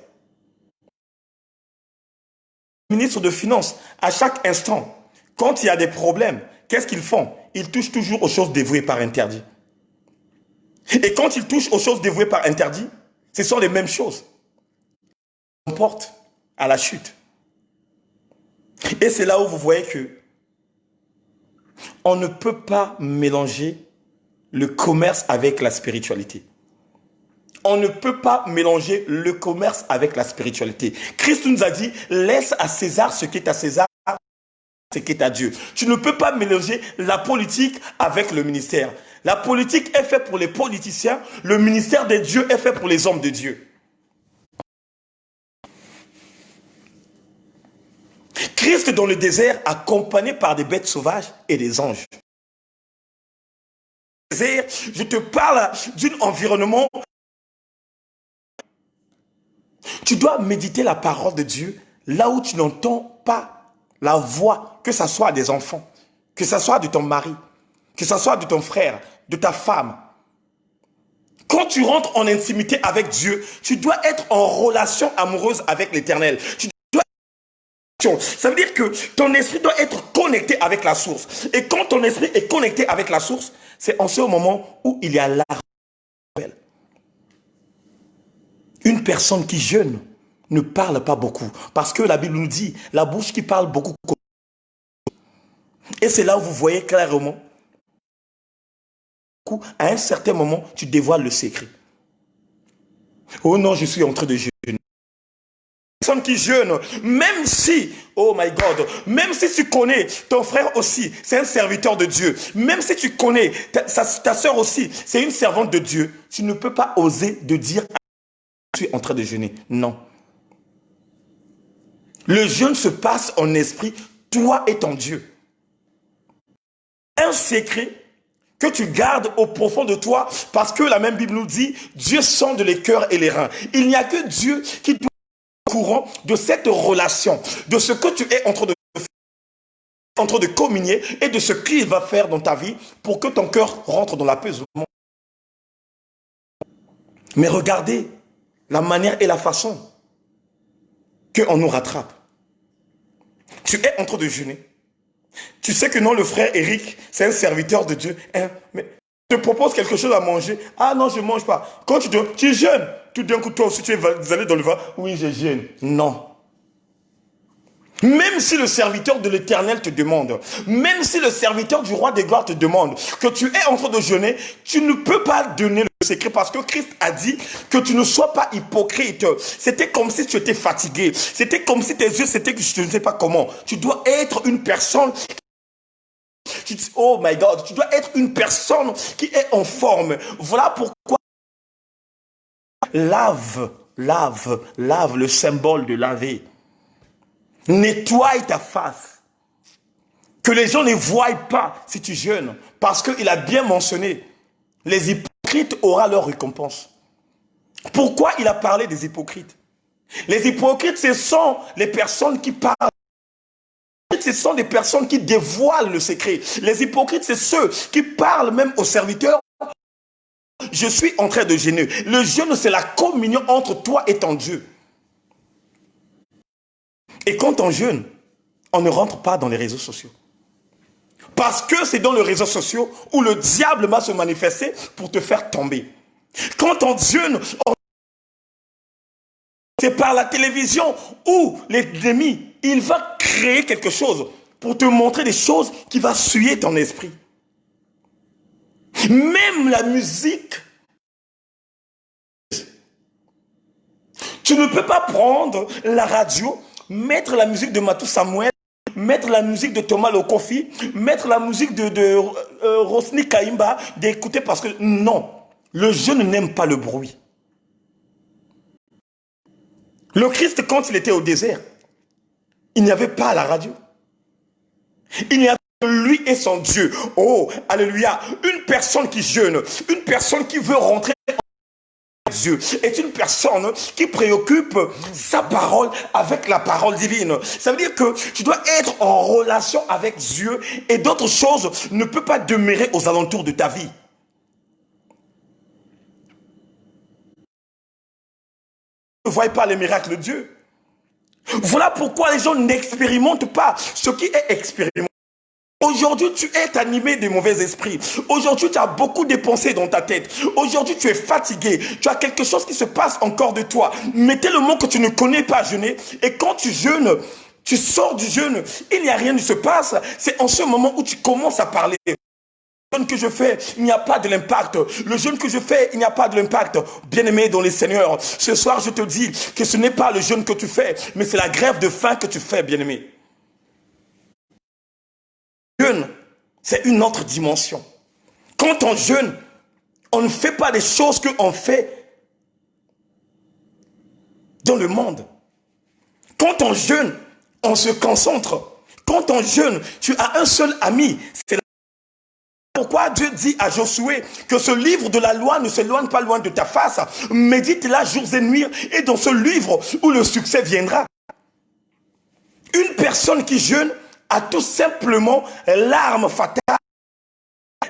Le ministre de Finances, à chaque instant, quand il y a des problèmes, qu'est-ce qu'ils font? Ils touchent toujours aux choses dévouées par interdit. Et quand ils touchent aux choses dévouées par interdit, ce sont les mêmes choses. On porte à la chute. Et c'est là où vous voyez que on ne peut pas mélanger le commerce avec la spiritualité. On ne peut pas mélanger le commerce avec la spiritualité. Christ nous a dit, laisse à César ce qui est à César, ce qui est à Dieu. Tu ne peux pas mélanger la politique avec le ministère. La politique est faite pour les politiciens, le ministère de Dieu est fait pour les hommes de Dieu. Christ dans le désert, accompagné par des bêtes sauvages et des anges. Je te parle d'un environnement. Tu dois méditer la parole de Dieu là où tu n'entends pas la voix, que ce soit des enfants, que ce soit de ton mari, que ce soit de ton frère, de ta femme. Quand tu rentres en intimité avec Dieu, tu dois être en relation amoureuse avec l'Éternel. Ça veut dire que ton esprit doit être connecté avec la source. Et quand ton esprit est connecté avec la source, c'est en ce moment où il y a la rebelle. Une personne qui jeûne ne parle pas beaucoup. Parce que la Bible nous dit, la bouche qui parle beaucoup. Et c'est là où vous voyez clairement, à un certain moment, tu dévoiles le secret. Oh non, je suis en train de jeûner. Personne qui jeûne, même si, oh my God, même si tu connais ton frère aussi, c'est un serviteur de Dieu, même si tu connais ta soeur aussi, c'est une servante de Dieu, tu ne peux pas oser de dire je suis en train de jeûner. Non. Le jeûne se passe en esprit, toi et ton Dieu. Un secret que tu gardes au profond de toi, parce que la même Bible nous dit, Dieu sonde les cœurs et les reins. Il n'y a que Dieu qui doit être au courant de cette relation, de ce que tu es en train de communier et de ce qu'il va faire dans ta vie pour que ton cœur rentre dans l'apaisement. Mais regardez la manière et la façon qu'on nous rattrape. Tu es en train de jeûner. Tu sais que non, le frère Eric, c'est un serviteur de Dieu. Mais je te propose quelque chose à manger. Ah non, je ne mange pas. Quand tu jeûnes, tout d'un coup, toi aussi, tu es allé dans le vin. Oui, je jeûne. Non. Même si le serviteur de l'Éternel te demande, même si le serviteur du roi des gloires te demande que tu es en train de jeûner, tu ne peux pas donner le secret parce que Christ a dit que tu ne sois pas hypocrite. C'était comme si tu étais fatigué. C'était comme si tes yeux, c'était que je ne sais pas comment. Tu dois être une personne... Oh my God, tu dois être une personne qui est en forme. Voilà pourquoi lave, le symbole de laver. Nettoie ta face. Que les gens ne voient pas si tu jeûnes. Parce qu'il a bien mentionné, les hypocrites auront leur récompense. Pourquoi il a parlé des hypocrites? Les hypocrites, ce sont les personnes qui parlent. hypocrites, ce sont des personnes qui dévoilent le secret. Les hypocrites, c'est ceux qui parlent même aux serviteurs. Je suis en train de jeûner. Le jeûne, c'est la communion entre toi et ton Dieu. Et quand on jeûne, on ne rentre pas dans les réseaux sociaux. Parce que c'est dans les réseaux sociaux où le diable va se manifester pour te faire tomber. Quand on jeûne, c'est par la télévision où l'ennemi, il va créer quelque chose pour te montrer des choses qui vont souiller ton esprit. Même la musique, tu ne peux pas prendre la radio, mettre la musique de Matou Samuel, mettre la musique de Thomas Lokofi, mettre la musique de Rosny Kaimba, d'écouter parce que non, le jeune n'aime pas le bruit. Le Christ, quand il était au désert, il n'y avait pas la radio. Il n'y avait que lui et son Dieu. Oh, alléluia. Une personne qui jeûne, une personne qui veut rentrer Dieu est une personne qui préoccupe sa parole avec la parole divine. Ça veut dire que tu dois être en relation avec Dieu et d'autres choses ne peuvent pas demeurer aux alentours de ta vie. Ne voyez pas les miracles de Dieu. Voilà pourquoi les gens n'expérimentent pas ce qui est expérimenté. Aujourd'hui, tu es animé de mauvais esprits. Aujourd'hui, tu as beaucoup de pensées dans ta tête. Aujourd'hui, tu es fatigué. Tu as quelque chose qui se passe encore de toi. Mais tellement que tu ne connais pas jeûner. Et quand tu jeûnes, tu sors du jeûne, il n'y a rien qui se passe. C'est en ce moment où tu commences à parler. Le jeûne que je fais, il n'y a pas de l'impact. Le jeûne que je fais, il n'y a pas de l'impact. Bien-aimé dans les Seigneurs, ce soir, je te dis que ce n'est pas le jeûne que tu fais, mais c'est la grève de faim que tu fais, bien-aimé. C'est une autre dimension. Quand on jeûne, on ne fait pas des choses qu'on fait dans le monde. Quand on jeûne, on se concentre. Quand on jeûne, tu as un seul ami. C'est pourquoi Dieu dit à Josué que ce livre de la loi ne s'éloigne pas loin de ta face. Médite-la jours et nuits et dans ce livre où le succès viendra. Une personne qui jeûne a tout simplement l'arme fatale,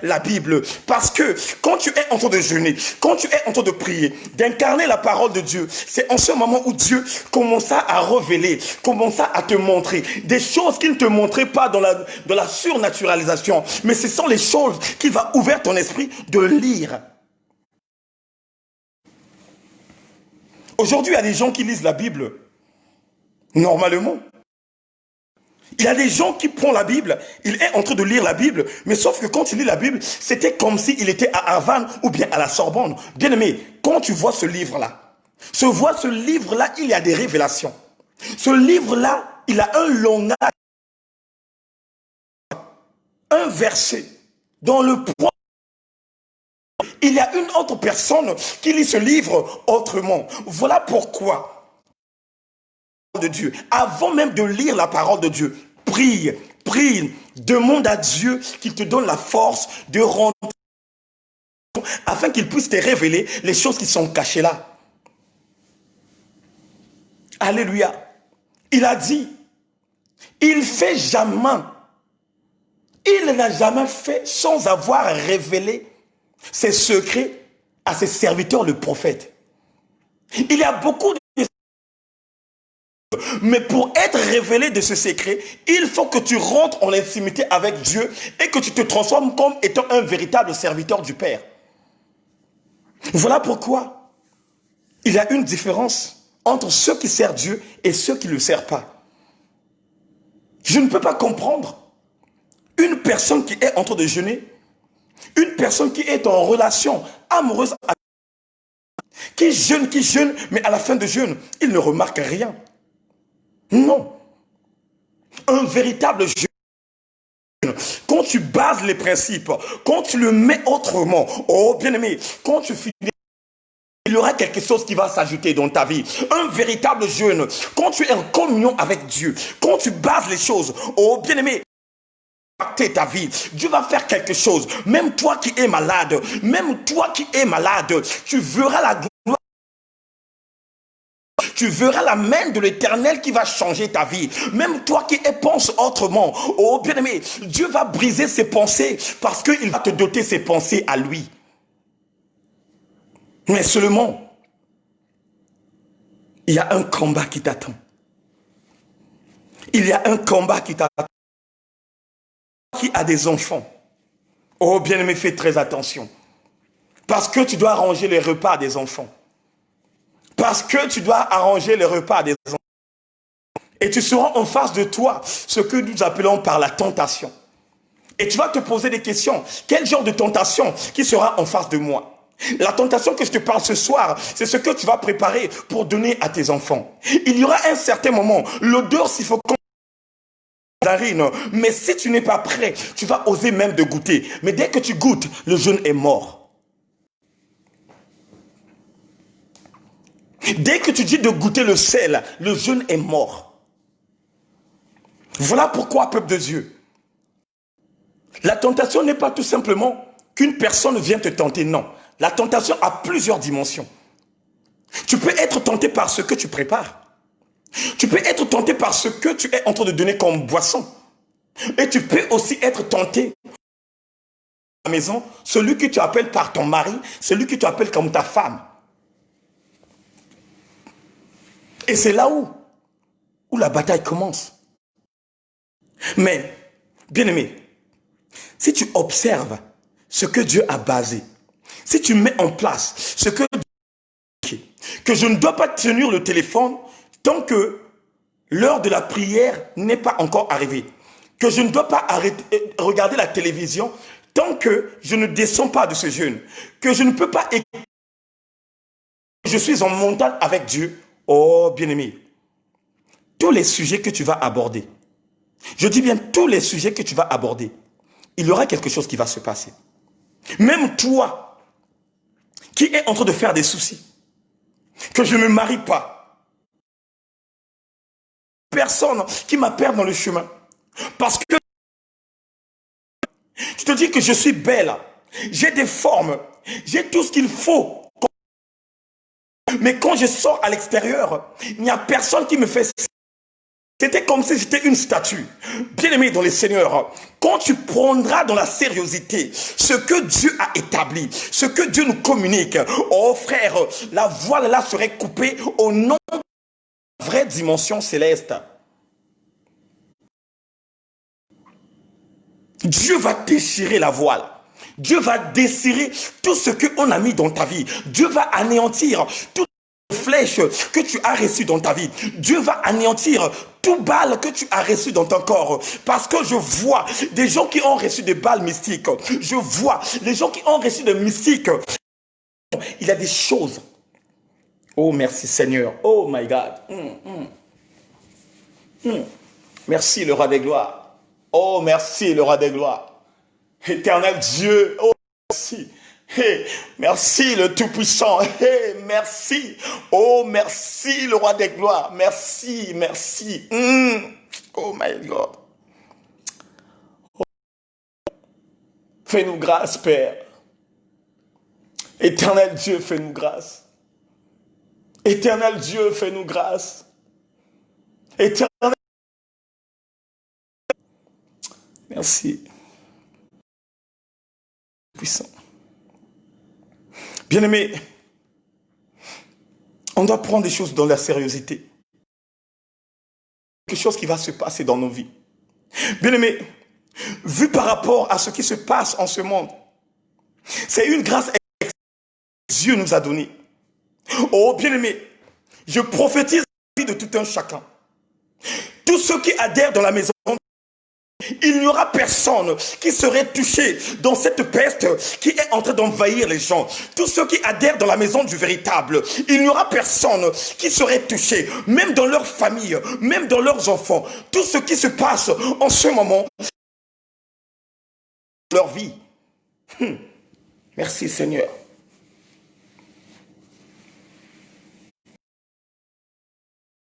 la Bible. Parce que quand tu es en train de jeûner, quand tu es en train de prier, d'incarner la parole de Dieu, c'est en ce moment où Dieu commença à révéler, commença à te montrer des choses qu'il ne te montrait pas dans la surnaturalisation. Mais ce sont les choses qui vont ouvrir ton esprit de lire. Aujourd'hui, il y a des gens qui lisent la Bible normalement. Il y a des gens qui prennent la Bible, il est en train de lire la Bible, mais sauf que quand il lit la Bible, c'était comme s'il était à Havane ou bien à la Sorbonne. Bien aimé, quand tu vois ce livre-là, il y a des révélations. Ce livre-là, il a un langage, un verset, dans le point. Il y a une autre personne qui lit ce livre autrement. Voilà pourquoi de Dieu, avant même de lire la parole de Dieu, prie, demande à Dieu qu'il te donne la force de rentrer afin qu'il puisse te révéler les choses qui sont cachées là. Alléluia. Il a dit, il n'a jamais fait sans avoir révélé ses secrets à ses serviteurs, le prophète. Il y a beaucoup de... Mais pour être révélé de ce secret, il faut que tu rentres en intimité avec Dieu et que tu te transformes comme étant un véritable serviteur du Père. Voilà pourquoi il y a une différence entre ceux qui servent Dieu et ceux qui ne le servent pas. Je ne peux pas comprendre une personne qui est en train de jeûner, une personne qui est en relation amoureuse, qui jeûne, mais à la fin de jeûne, il ne remarque rien. Non. Un véritable jeûne, quand tu bases les principes, quand tu le mets autrement, oh bien-aimé, quand tu finis, il y aura quelque chose qui va s'ajouter dans ta vie. Un véritable jeûne, quand tu es en communion avec Dieu, quand tu bases les choses, oh bien-aimé, ta vie, Dieu va faire quelque chose. Même toi qui es malade, tu verras la gloire. tu verras la main de l'Éternel qui va changer ta vie. Même toi qui penses autrement, oh bien-aimé, Dieu va briser ses pensées parce qu'il va te doter ses pensées à lui. Mais seulement, il y a un combat qui t'attend. Il y a un combat qui t'attend. Qui a des enfants? Oh bien-aimé, fais très attention. Parce que tu dois arranger les repas des enfants. Parce que tu dois arranger les repas des enfants. Et tu seras en face de toi ce que nous appelons par la tentation. Et tu vas te poser des questions. Quel genre de tentation qui sera en face de moi? La tentation que je te parle ce soir, c'est ce que tu vas préparer pour donner à tes enfants. Il y aura un certain moment, l'odeur s'il faut mais si tu n'es pas prêt, tu vas oser même de goûter. Mais dès que tu goûtes, le jeûne est mort. Dès que tu dis de goûter le sel, le jeûne est mort. Voilà pourquoi, peuple de Dieu, la tentation n'est pas tout simplement qu'une personne vient te tenter, non. La tentation a plusieurs dimensions. Tu peux être tenté par ce que tu prépares. Tu peux être tenté par ce que tu es en train de donner comme boisson. Et tu peux aussi être tenté à la maison, celui que tu appelles par ton mari, celui que tu appelles comme ta femme. Et c'est là où la bataille commence. Mais, bien-aimé, si tu observes ce que Dieu a basé, si tu mets en place ce que je ne dois pas tenir le téléphone tant que l'heure de la prière n'est pas encore arrivée, que je ne dois pas regarder la télévision tant que je ne descends pas de ce jeûne, que je ne peux pas écouter, je suis en montagne avec Dieu. Oh bien-aimé, tous les sujets que tu vas aborder, je dis bien tous les sujets que tu vas aborder, il y aura quelque chose qui va se passer. Même toi, qui es en train de faire des soucis, que je ne me marie pas, personne qui m'appelle dans le chemin, parce que tu te dis que je suis belle, j'ai des formes, j'ai tout ce qu'il faut. Mais quand je sors à l'extérieur, il n'y a personne qui me fait ça. C'était comme si j'étais une statue. Bien-aimé dans les seigneurs, quand tu prendras dans la sérieuxité ce que Dieu a établi, ce que Dieu nous communique, oh frère, la voile là serait coupée au nom de la vraie dimension céleste. Dieu va déchirer la voile. Dieu va déchirer tout ce qu'on a mis dans ta vie. Dieu va anéantir toutes les flèches que tu as reçues dans ta vie. Dieu va anéantir tout balle que tu as reçu dans ton corps. Parce que je vois des gens qui ont reçu des balles mystiques. Je vois les gens qui ont reçu des mystiques. Il y a des choses. Oh merci Seigneur. Oh my God. Merci le roi des gloires. Oh merci le roi des gloires. Éternel Dieu, oh merci. Hey, merci le Tout-Puissant. Hey, merci. Oh, merci le Roi des Gloires. Merci, merci. Oh my God. Oh. Fais-nous grâce, Père. Éternel Dieu, fais-nous grâce. Éternel Dieu, fais-nous grâce. Éternel. Merci. Puissant. Bien-aimé, on doit prendre des choses dans la sérieuxité. Quelque chose qui va se passer dans nos vies. Bien-aimé, vu par rapport à ce qui se passe en ce monde, c'est une grâce que Dieu nous a donnée. Oh, bien-aimé, je prophétise la vie de tout un chacun. Tous ceux qui adhèrent dans la maison, il n'y aura personne qui serait touché dans cette peste qui est en train d'envahir les gens. Tous ceux qui adhèrent dans la maison du véritable, il n'y aura personne qui serait touché, même dans leur famille, même dans leurs enfants. Tout ce qui se passe en ce moment, leur vie. Merci Seigneur.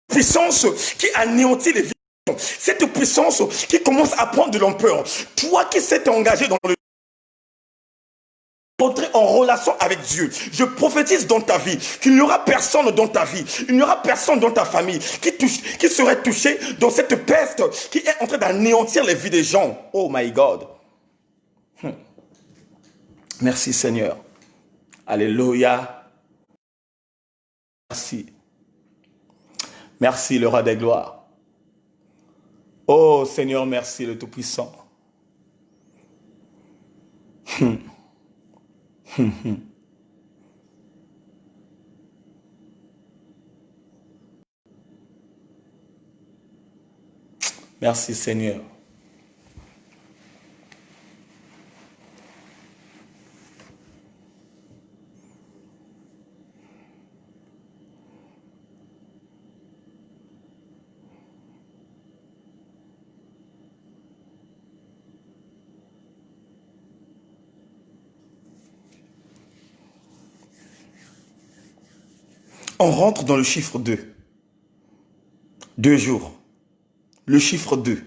Puissance qui anéantit les vies. Cette puissance qui commence à prendre de l'ampleur. Toi qui s'est engagé dans le entrer en relation avec Dieu. Je prophétise dans ta vie qu'il n'y aura personne dans ta vie, il n'y aura personne dans ta famille qui serait touché dans cette peste qui est en train d'anéantir les vies des gens. Oh my God. Merci Seigneur. Alléluia. Merci. Merci le roi des gloires. Oh Seigneur, merci le Tout-Puissant. Merci Seigneur. On rentre dans le chiffre 2. 2 jours. Le chiffre 2.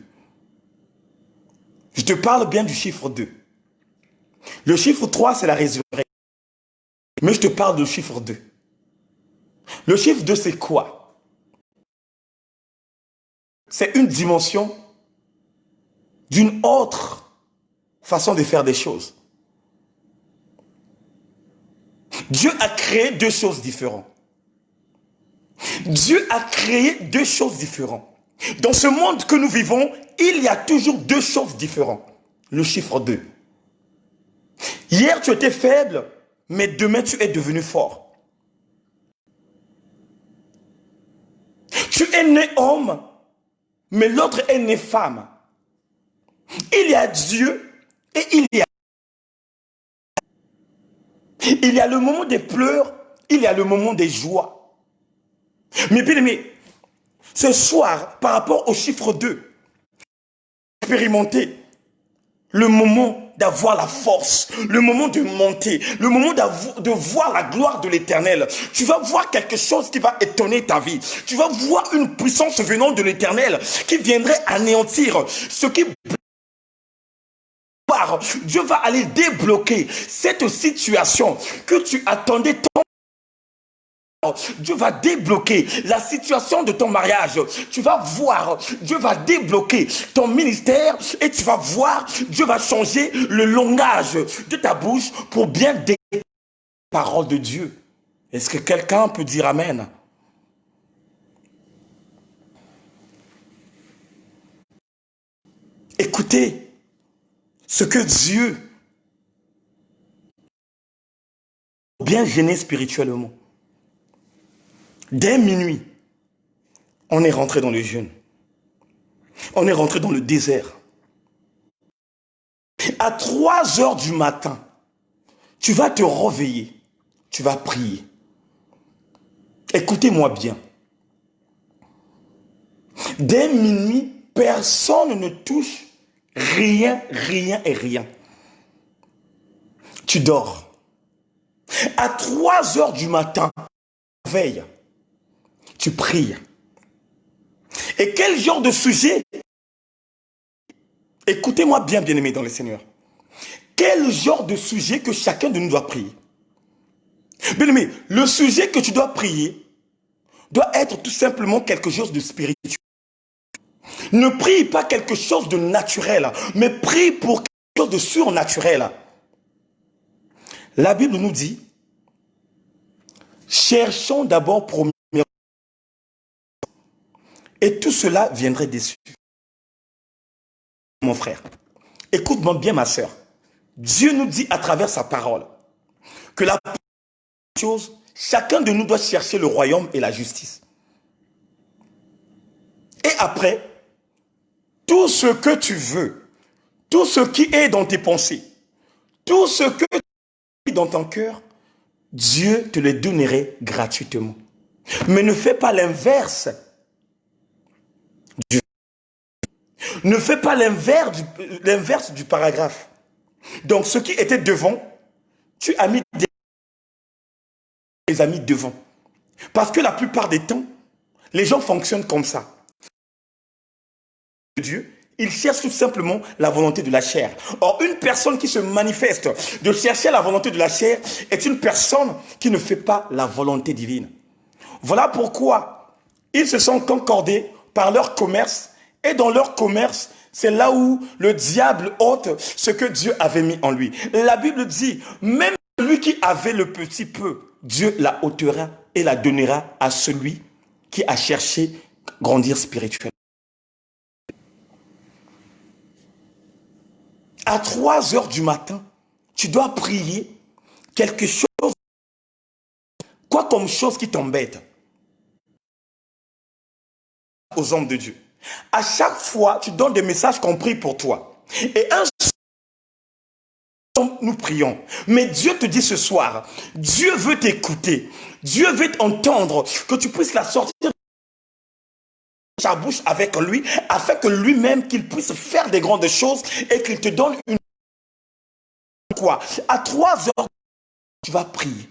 Je te parle bien du chiffre 2. Le chiffre 3, c'est la résurrection. Mais je te parle du chiffre 2. Le chiffre 2, c'est quoi? C'est une dimension d'une autre façon de faire des choses. Dieu a créé 2 choses différentes. Dieu a créé 2 choses différentes. Dans ce monde que nous vivons, il y a toujours 2 choses différentes. Le chiffre 2. Hier, tu étais faible, mais demain, tu es devenu fort. Tu es né homme, mais l'autre est né femme. Il y a Dieu et il y a le moment des pleurs, il y a le moment des joies. Mais bien aimé, ce soir, par rapport au chiffre 2, expérimenter le moment d'avoir la force, le moment de monter, le moment de voir la gloire de l'Éternel. Tu vas voir quelque chose qui va étonner ta vie. Tu vas voir une puissance venant de l'Éternel qui viendrait anéantir ce qui... Dieu va aller débloquer cette situation que tu attendais tant. Dieu va débloquer la situation de ton mariage. Tu vas voir, Dieu va débloquer ton ministère et tu vas voir, Dieu va changer le langage de ta bouche pour bien déclarer la parole de Dieu. Est-ce que quelqu'un peut dire Amen? Écoutez ce que Dieu a bien gêné spirituellement. Dès minuit, on est rentré dans le jeûne. On est rentré dans le désert. À 3 heures du matin, tu vas te réveiller. Tu vas prier. Écoutez-moi bien. Dès minuit, personne ne touche rien, rien et rien. Tu dors. À 3 heures du matin, veille. Tu pries. Et quel genre de sujet? Écoutez-moi bien, bien-aimés dans le Seigneur. Quel genre de sujet que chacun de nous doit prier? Bien-aimé, le sujet que tu dois prier doit être tout simplement quelque chose de spirituel. Ne prie pas quelque chose de naturel, mais prie pour quelque chose de surnaturel. La Bible nous dit, cherchons d'abord pour et tout cela viendrait dessus. Mon frère, écoute-moi bien ma soeur. Dieu nous dit à travers sa parole que la chose, chacun de nous doit chercher le royaume et la justice. Et après, tout ce que tu veux, tout ce qui est dans tes pensées, tout ce que tu as dans ton cœur, Dieu te le donnerait gratuitement. Mais ne fais pas l'inverse. Ne fais pas l'inverse du paragraphe. Donc, ce qui était devant, tu as mis des amis devant. Parce que la plupart des temps, les gens fonctionnent comme ça. Dieu, Il cherche tout simplement la volonté de la chair. Or, une personne qui se manifeste de chercher la volonté de la chair est une personne qui ne fait pas la volonté divine. Voilà pourquoi ils se sont concordés par leur commerce. Et dans leur commerce, c'est là où le diable ôte ce que Dieu avait mis en lui. La Bible dit, même celui qui avait le petit peu, Dieu la ôtera et la donnera à celui qui a cherché grandir spirituellement. À 3 heures du matin, tu dois prier quelque chose. Quoi comme chose qui t'embête aux hommes de Dieu. À chaque fois, tu donnes des messages qu'on prie pour toi. Et un soir, nous prions. Mais Dieu te dit ce soir, Dieu veut t'écouter. Dieu veut t'entendre, que tu puisses la sortir de sa bouche avec lui, afin que lui-même, qu'il puisse faire des grandes choses et qu'il te donne une... Quoi? À 3 heures, tu vas prier.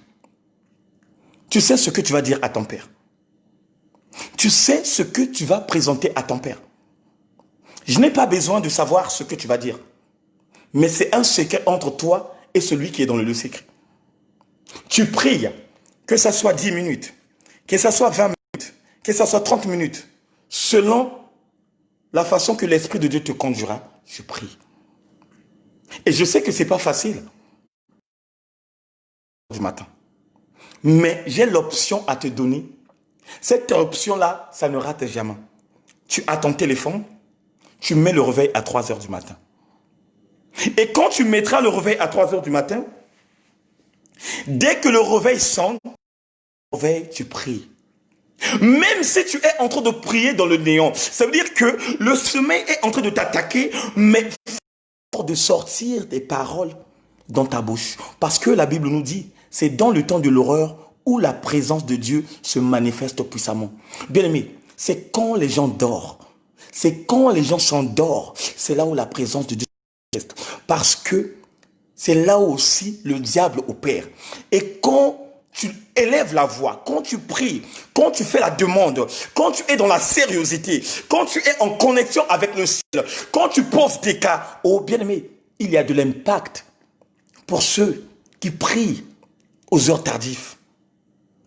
Tu sais ce que tu vas dire à ton père. Tu sais ce que tu vas présenter à ton père. Je n'ai pas besoin de savoir ce que tu vas dire. Mais c'est un secret entre toi et celui qui est dans le lieu secret. Tu pries, que ça soit 10 minutes, que ça soit 20 minutes, que ça soit 30 minutes. Selon la façon que l'Esprit de Dieu te conduira, je prie. Et je sais que ce n'est pas facile du matin. Mais j'ai l'option à te donner. Cette option-là, ça ne rate jamais. Tu as ton téléphone, tu mets le réveil à 3 heures du matin. Et quand tu mettras le réveil à 3 heures du matin, dès que le réveil sonne, tu pries. Même si tu es en train de prier dans le néant, ça veut dire que le sommeil est en train de t'attaquer, mais de sortir des paroles dans ta bouche. Parce que la Bible nous dit, c'est dans le temps de l'horreur où la présence de Dieu se manifeste puissamment. Bien aimé, c'est quand les gens dorment, c'est quand les gens s'endorment, c'est là où la présence de Dieu se manifeste. Parce que c'est là où aussi le diable opère. Et quand tu élèves la voix, quand tu pries, quand tu fais la demande, quand tu es dans la sérieuxité, quand tu es en connexion avec le ciel, quand tu poses des cas, oh bien-aimé, il y a de l'impact pour ceux qui prient aux heures tardives.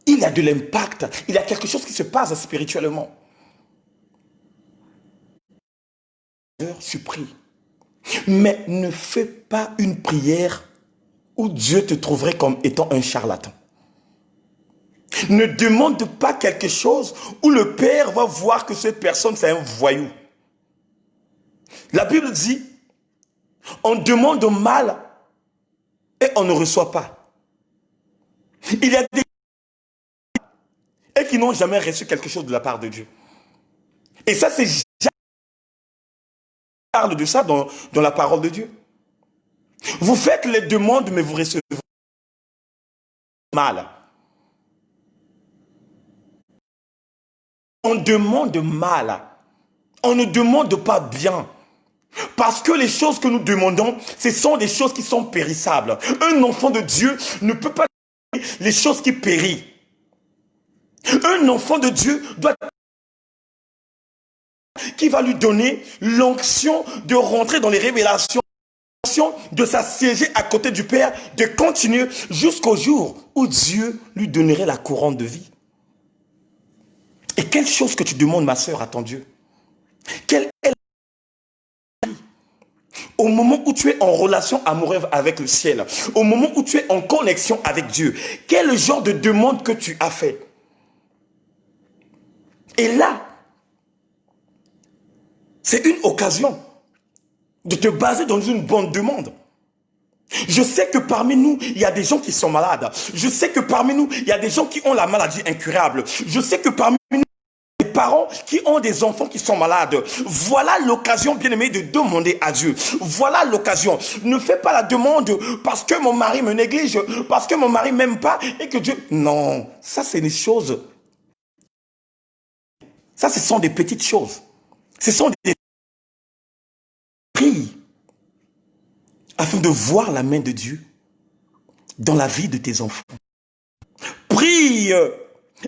Il y a de l'impact, il y a quelque chose qui se passe spirituellement. Tu pries, mais ne fais pas une prière où Dieu te trouverait comme étant un charlatan. Ne demande pas quelque chose où le Père va voir que cette personne c'est un voyou. La Bible dit, on demande mal et on ne reçoit pas. Il y a des et qui n'ont jamais reçu quelque chose de la part de Dieu. Et ça, c'est parle de ça dans la parole de Dieu. Vous faites les demandes, mais vous recevez mal. On demande mal. On ne demande pas bien. Parce que les choses que nous demandons, ce sont des choses qui sont périssables. Un enfant de Dieu ne peut pas demander les choses qui périssent. Un enfant de Dieu doit qui va lui donner l'onction de rentrer dans les révélations, de s'assiéger à côté du Père, de continuer jusqu'au jour où Dieu lui donnerait la couronne de vie. Et quelle chose que tu demandes, ma sœur, à ton Dieu? Quelle est la vie? Au moment où tu es en relation amoureuse avec le ciel, au moment où tu es en connexion avec Dieu, quel genre de demande que tu as fait? Et là, c'est une occasion de te baser dans une bonne demande. Je sais que parmi nous, il y a des gens qui sont malades. Je sais que parmi nous, il y a des gens qui ont la maladie incurable. Je sais que parmi nous, il y a des parents qui ont des enfants qui sont malades. Voilà l'occasion, bien-aimé, de demander à Dieu. Voilà l'occasion. Ne fais pas la demande parce que mon mari me néglige, parce que mon mari m'aime pas et que Dieu... Non, ça c'est des choses. Ça, ce sont des petites choses. Ce sont des... Prie afin de voir la main de Dieu dans la vie de tes enfants. Prie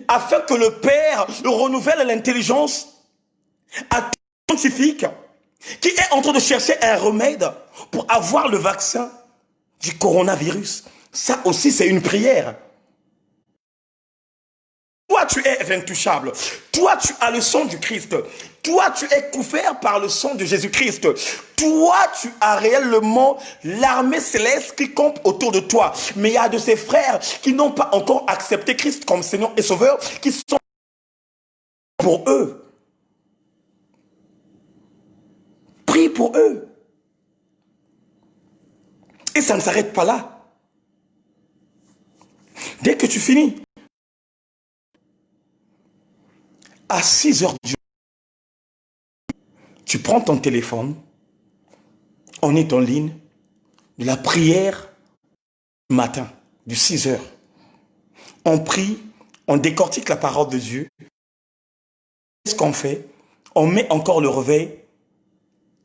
afin que le Père renouvelle l'intelligence à tes scientifiques qui est en train de chercher un remède pour avoir le vaccin du coronavirus. Ça aussi, c'est une prière. Toi, tu es intouchable. Toi, tu as le sang du Christ. Toi, tu es couvert par le sang de Jésus-Christ. Toi, tu as réellement l'armée céleste qui campe autour de toi. Mais il y a de ces frères qui n'ont pas encore accepté Christ comme Seigneur et Sauveur, qui sont pour eux. Prie pour eux. Et ça ne s'arrête pas là. Dès que tu finis, à 6 heures du matin, tu prends ton téléphone, on est en ligne, de la prière du matin, du 6 heures. On prie, on décortique la parole de Dieu. Qu'est-ce qu'on fait? On met encore le réveil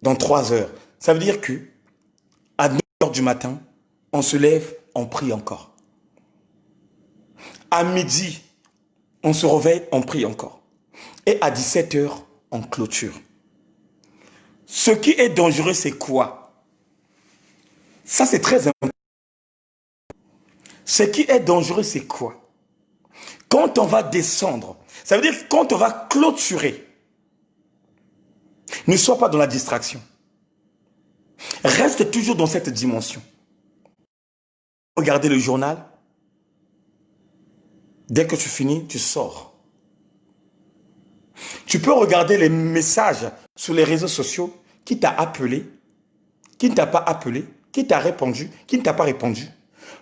dans 3 heures. Ça veut dire que à 9 heures du matin, on se lève, on prie encore. À midi, on se réveille, on prie encore. Et à 17 heures, on clôture. Ce qui est dangereux, c'est quoi? Ça, c'est très important. Ce qui est dangereux, c'est quoi? Quand on va descendre, ça veut dire que quand on va clôturer, ne sois pas dans la distraction. Reste toujours dans cette dimension. Regardez le journal. Dès que tu finis, tu sors. Tu peux regarder les messages sur les réseaux sociaux, qui t'a appelé, qui ne t'a pas appelé, qui t'a répondu, qui ne t'a pas répondu.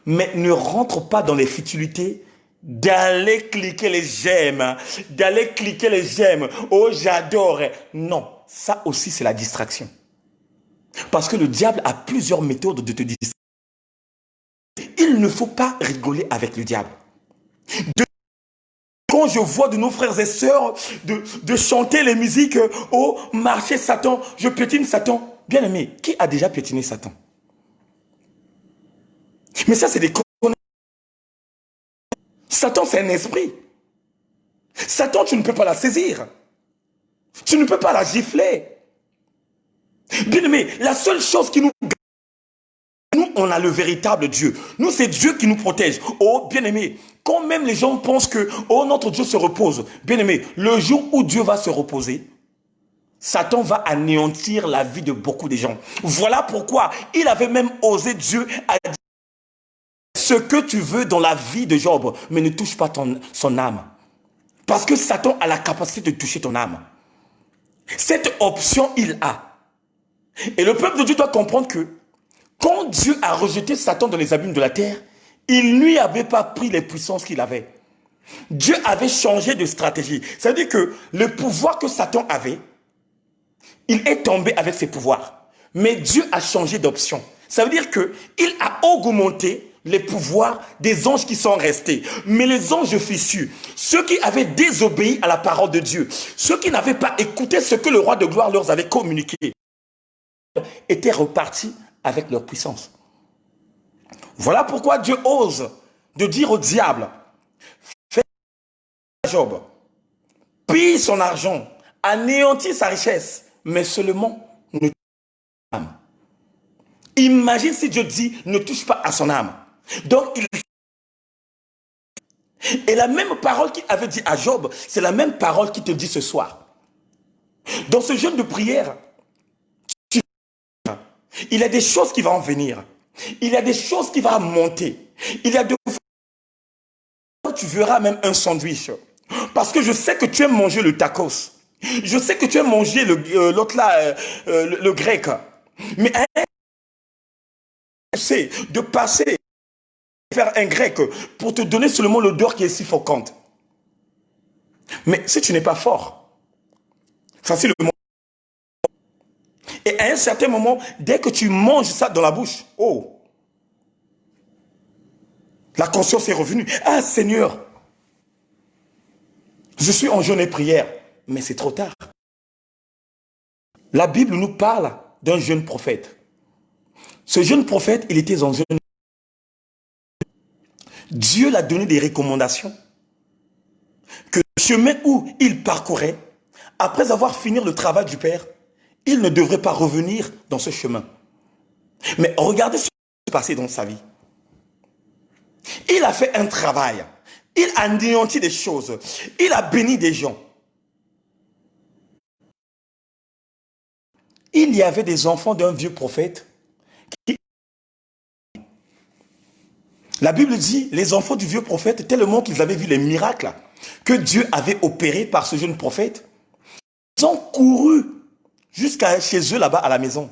Mais ne rentre pas dans les futilités d'aller cliquer les j'aime, d'aller cliquer les j'aime. Oh, j'adore. Non, ça aussi c'est la distraction. Parce que le diable a plusieurs méthodes de te distraire. Il ne faut pas rigoler avec le diable. Quand je vois de nos frères et sœurs de chanter les musiques, oh, marcher Satan, je piétine Satan. Bien aimé, qui a déjà piétiné Satan? Mais ça, c'est des conneries. Satan, c'est un esprit. Satan, tu ne peux pas la saisir. Tu ne peux pas la gifler. Bien aimé, la seule chose qui nous... Nous, on a le véritable Dieu. Nous, c'est Dieu qui nous protège. Oh, bien aimé, quand même les gens pensent que, oh, notre Dieu se repose. Bien aimé, le jour où Dieu va se reposer, Satan va anéantir la vie de beaucoup de gens. Voilà pourquoi il avait même osé Dieu à dire ce que tu veux dans la vie de Job, mais ne touche pas son âme. Parce que Satan a la capacité de toucher ton âme. Cette option, il a. Et le peuple de Dieu doit comprendre que quand Dieu a rejeté Satan dans les abîmes de la terre, il ne lui avait pas pris les puissances qu'il avait. Dieu avait changé de stratégie. Ça veut dire que le pouvoir que Satan avait, il est tombé avec ses pouvoirs. Mais Dieu a changé d'option. Ça veut dire qu'il a augmenté les pouvoirs des anges qui sont restés. Mais les anges fichus, ceux qui avaient désobéi à la parole de Dieu, ceux qui n'avaient pas écouté ce que le roi de gloire leur avait communiqué, étaient repartis avec leur puissance. Voilà pourquoi Dieu ose de dire au diable, fais Job, pille son argent, anéantit sa richesse, mais seulement ne touche pas à son âme. Imagine si Dieu dit, ne touche pas à son âme. Donc, et la même parole qu'il avait dit à Job, c'est la même parole qu'il te dit ce soir. Dans ce jeûne de prière, il y a des choses qui vont venir. Il y a des choses qui vont monter. Il y a de... Tu verras même un sandwich. Parce que je sais que tu aimes manger le tacos. Je sais que tu aimes manger l'autre là, le grec. Mais c'est de passer faire un grec pour te donner seulement l'odeur qui est suffocante. Mais si tu n'es pas fort, facilement. Et à un certain moment, dès que tu manges ça dans la bouche, oh, la conscience est revenue. Ah Seigneur, je suis en jeûne et prière, mais c'est trop tard. La Bible nous parle d'un jeune prophète. Ce jeune prophète, il était en jeûne. Dieu l'a donné des recommandations que le chemin où il parcourait, après avoir fini le travail du Père, il ne devrait pas revenir dans ce chemin. Mais regardez ce qui s'est passé dans sa vie. Il a fait un travail. Il a anéanti des choses. Il a béni des gens. Il y avait des enfants d'un vieux prophète. La Bible dit, les enfants du vieux prophète, tellement qu'ils avaient vu les miracles que Dieu avait opérés par ce jeune prophète, ils ont couru jusqu'à chez eux là-bas à la maison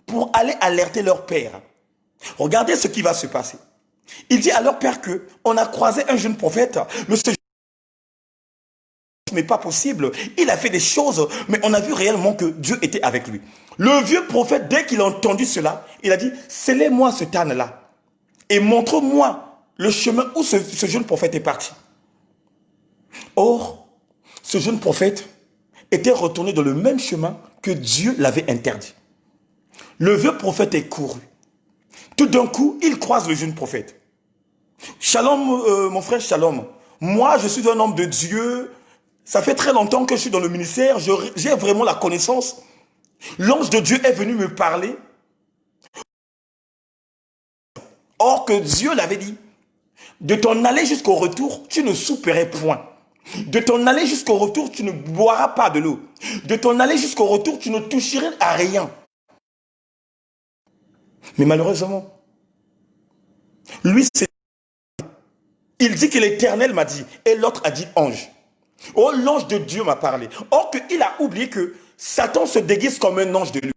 pour aller alerter leur père. Regardez ce qui va se passer. Il dit à leur père que on a croisé un jeune prophète, mais ce n'est pas possible. Il a fait des choses, mais on a vu réellement que Dieu était avec lui. Le vieux prophète, dès qu'il a entendu cela, il a dit, scellez-moi ce âne-là et montre-moi le chemin où ce jeune prophète est parti. Or, ce jeune prophète était retourné dans le même chemin que Dieu l'avait interdit. Le vieux prophète est couru. Tout d'un coup, il croise le jeune prophète. Shalom, mon frère, shalom. Moi, je suis un homme de Dieu. Ça fait très longtemps que je suis dans le ministère. J'ai vraiment la connaissance. L'ange de Dieu est venu me parler. Or que Dieu l'avait dit. De ton aller jusqu'au retour, tu ne souperais point. De ton aller jusqu'au retour, tu ne boiras pas de l'eau. De ton aller jusqu'au retour, tu ne toucheras à rien. Mais malheureusement, lui, il dit que l'Éternel m'a dit, et l'autre a dit ange. Oh, l'ange de Dieu m'a parlé. Or qu'il a oublié que Satan se déguise comme un ange de lui.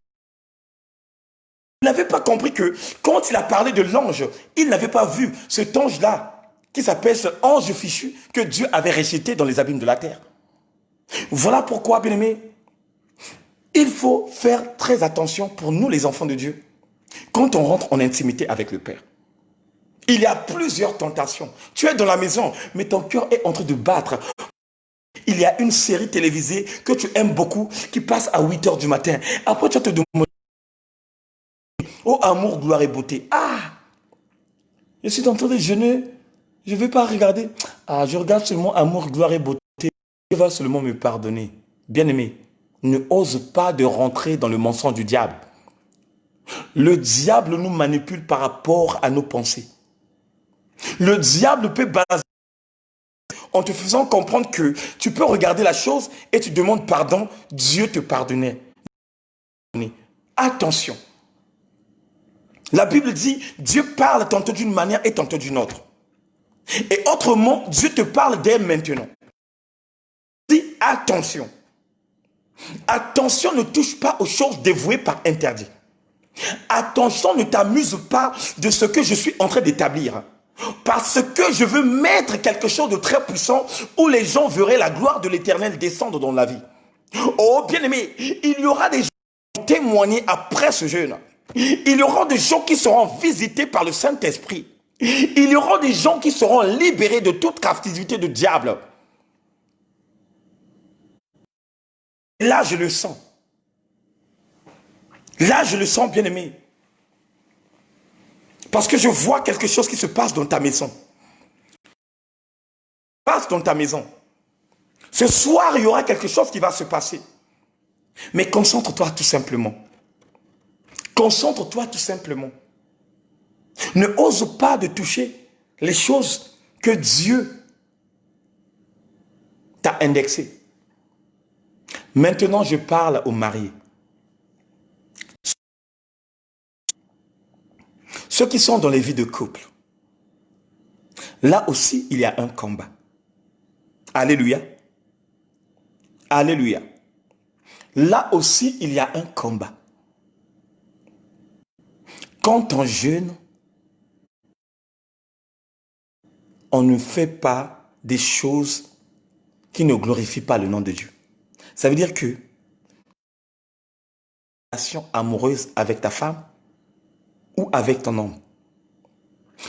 Il n'avait pas compris que quand il a parlé de l'ange, il n'avait pas vu cet ange-là, qui s'appelle ce ange fichu, que Dieu avait rejeté dans les abîmes de la terre. Voilà pourquoi, bien-aimés, il faut faire très attention pour nous les enfants de Dieu, quand on rentre en intimité avec le Père. Il y a plusieurs tentations. Tu es dans la maison, mais ton cœur est en train de battre. Il y a une série télévisée que tu aimes beaucoup, qui passe à 8 h du matin. Après, tu vas te demander, oh amour, gloire et beauté. Ah, je suis en train de jeûner, je ne vais pas regarder. Ah, je regarde seulement amour, gloire et beauté. Dieu va seulement me pardonner. Bien-aimé, ne ose pas de rentrer dans le mensonge du diable. Le diable nous manipule par rapport à nos pensées. Le diable peut baser en te faisant comprendre que tu peux regarder la chose et tu demandes pardon, Dieu te pardonnait. Attention. La Bible dit, Dieu parle tantôt d'une manière et tantôt d'une autre. Et autrement, Dieu te parle dès maintenant. Dis attention. Attention, ne touche pas aux choses dévouées par interdit. Attention, ne t'amuse pas de ce que je suis en train d'établir. Parce que je veux mettre quelque chose de très puissant où les gens verraient la gloire de l'Éternel descendre dans la vie. Oh bien-aimé, il y aura des gens qui vont témoigner après ce jeûne. Il y aura des gens qui seront visités par le Saint-Esprit. Il y aura des gens qui seront libérés de toute captivité de diable. Là, je le sens. Là, je le sens, bien-aimé. Parce que je vois quelque chose qui se passe dans ta maison. Passe dans ta maison. Ce soir, il y aura quelque chose qui va se passer. Mais concentre-toi tout simplement. Concentre-toi tout simplement. Ne ose pas de toucher les choses que Dieu t'a indexées. Maintenant, je parle aux mariés. Ceux qui sont dans les vies de couple. Là aussi, il y a un combat. Alléluia. Alléluia. Là aussi, il y a un combat. Quand on jeûne, on ne fait pas des choses qui ne glorifient pas le nom de Dieu. Ça veut dire que relation amoureuse avec ta femme ou avec ton homme.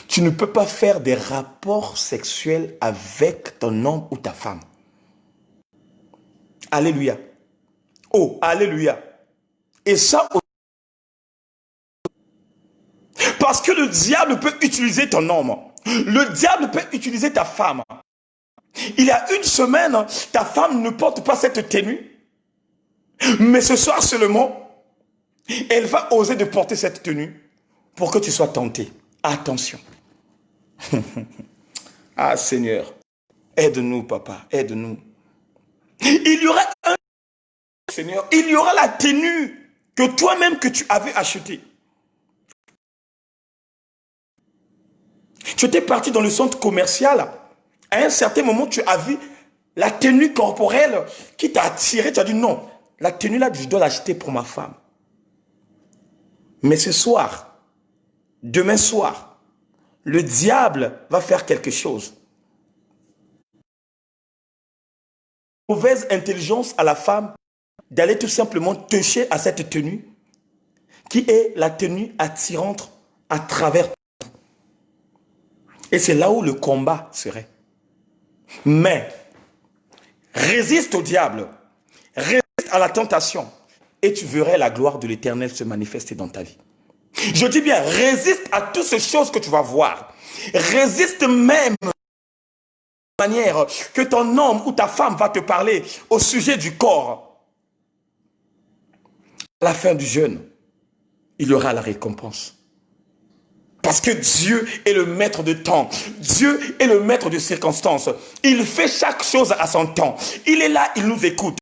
Tu ne peux pas faire des rapports sexuels avec ton homme ou ta femme. Alléluia. Oh, alléluia. Et ça, parce que le diable peut utiliser ton homme. Le diable peut utiliser ta femme. Il y a une semaine, ta femme ne porte pas cette tenue. Mais ce soir seulement, Elle va oser de porter cette tenue pour que tu sois tenté. Attention. Ah Seigneur, aide-nous papa, aide-nous. Il y aura un Seigneur, il y aura la tenue que toi-même que tu avais achetée. Tu étais parti dans le centre commercial. À un certain moment, tu as vu la tenue corporelle qui t'a attiré. Tu as dit non, la tenue là, je dois l'acheter pour ma femme. Mais ce soir, demain soir, le diable va faire quelque chose. Mauvaise intelligence à la femme d'aller tout simplement toucher à cette tenue qui est la tenue attirante à travers. Et c'est là où le combat serait. Mais résiste au diable, résiste à la tentation et tu verrais la gloire de l'Éternel se manifester dans ta vie. Je dis bien, résiste à toutes ces choses que tu vas voir. Résiste même de la manière que ton homme ou ta femme va te parler au sujet du corps. À la fin du jeûne, il y aura la récompense. Parce que Dieu est le maître de temps. Dieu est le maître de circonstances. Il fait chaque chose à son temps. Il est là, il nous écoute.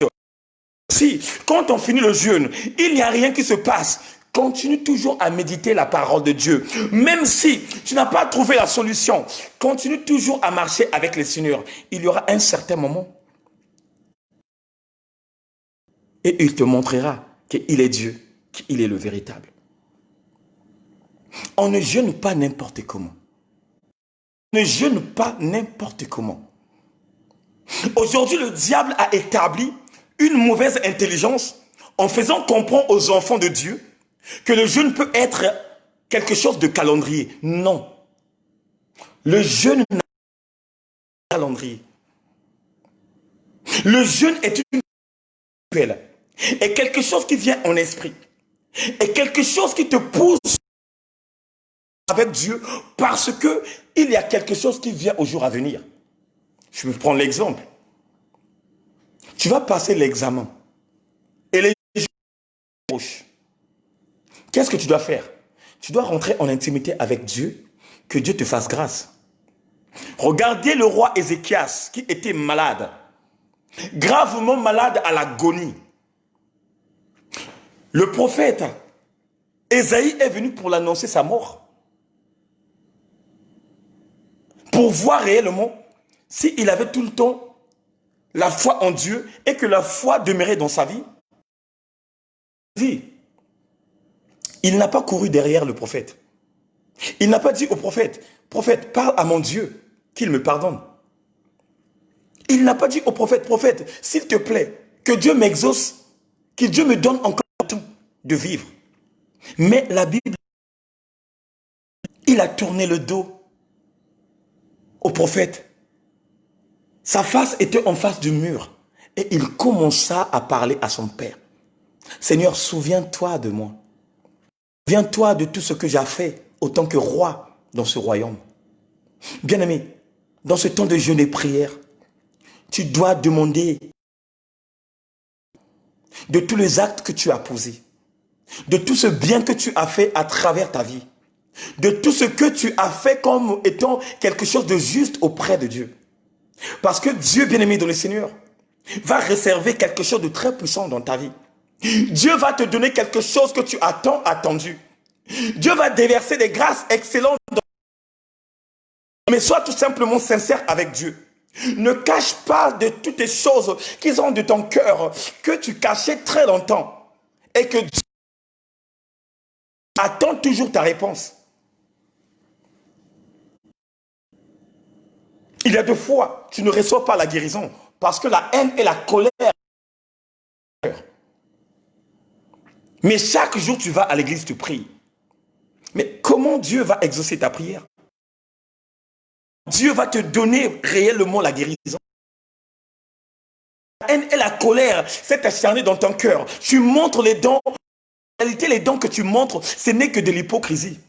Si, quand on finit le jeûne, il n'y a rien qui se passe, continue toujours à méditer la parole de Dieu. Même si tu n'as pas trouvé la solution, continue toujours à marcher avec le Seigneur. Il y aura un certain moment. Et il te montrera qu'il est Dieu, qu'il est le véritable. On ne jeûne pas n'importe comment. On ne jeûne pas n'importe comment. Aujourd'hui, le diable a établi une mauvaise intelligence en faisant comprendre aux enfants de Dieu que le jeûne peut être quelque chose de calendrier. Non. Le jeûne n'est pas un calendrier. Le jeûne est une appel, est quelque chose qui vient en esprit, est quelque chose qui te pousse avec Dieu parce que il y a quelque chose qui vient au jour à venir. Je vais prendre l'exemple. Tu vas passer l'examen et les jours proches. Qu'est-ce que tu dois faire? Tu dois rentrer en intimité avec Dieu, que Dieu te fasse grâce. Regardez le roi Ézéchias qui était malade, gravement malade à l'agonie. Le prophète Ésaïe est venu pour l'annoncer sa mort. Pour voir réellement s'il avait tout le temps la foi en Dieu et que la foi demeurait dans sa vie. Il n'a pas couru derrière le prophète. Il n'a pas dit au prophète, prophète, parle à mon Dieu, qu'il me pardonne. Il n'a pas dit au prophète, prophète, s'il te plaît, que Dieu m'exauce, que Dieu me donne encore le temps de vivre. Mais la Bible, il a tourné le dos au prophète. Sa face était en face du mur et il commença à parler à son père. Seigneur, souviens-toi de moi. Souviens-toi de tout ce que j'ai fait autant que roi dans ce royaume. Bien-aimé, dans ce temps de jeûne et prière, tu dois demander de tous les actes que tu as posés, de tout ce bien que tu as fait à travers ta vie, de tout ce que tu as fait comme étant quelque chose de juste auprès de Dieu. Parce que Dieu, bien-aimé dans le Seigneur, va réserver quelque chose de très puissant dans ta vie. Dieu va te donner quelque chose que tu as tant attendu. Dieu va déverser des grâces excellentes. Mais sois tout simplement sincère avec Dieu. Ne cache pas de toutes les choses qui sont de ton cœur, que tu cachais très longtemps. Et que Dieu attend toujours ta réponse. Il y a deux fois, tu ne reçois pas la guérison. Parce que la haine et la colère. Mais chaque jour, tu vas à l'église, tu pries. Mais comment Dieu va exaucer ta prière? Dieu va te donner réellement la guérison. La haine et la colère s'est acharnée dans ton cœur. Tu montres les dons. En réalité, les dons que tu montres, ce n'est que de l'hypocrisie.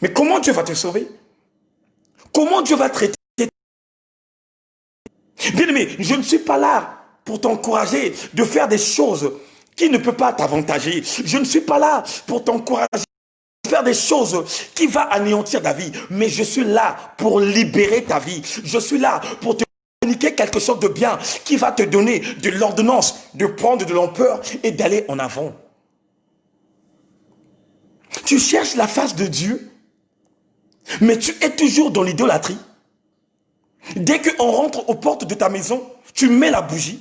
Mais comment Dieu va te sauver? Comment Dieu va traiter? Bien-aimé, je ne suis pas là pour t'encourager de faire des choses qui ne peut pas t'avantager. Je ne suis pas là pour t'encourager à faire des choses qui vont anéantir ta vie. Mais je suis là pour libérer ta vie. Je suis là pour te communiquer quelque chose de bien qui va te donner de l'ordonnance de prendre de l'ampleur et d'aller en avant. Tu cherches la face de Dieu, mais tu es toujours dans l'idolâtrie. Dès qu'on rentre aux portes de ta maison, tu mets la bougie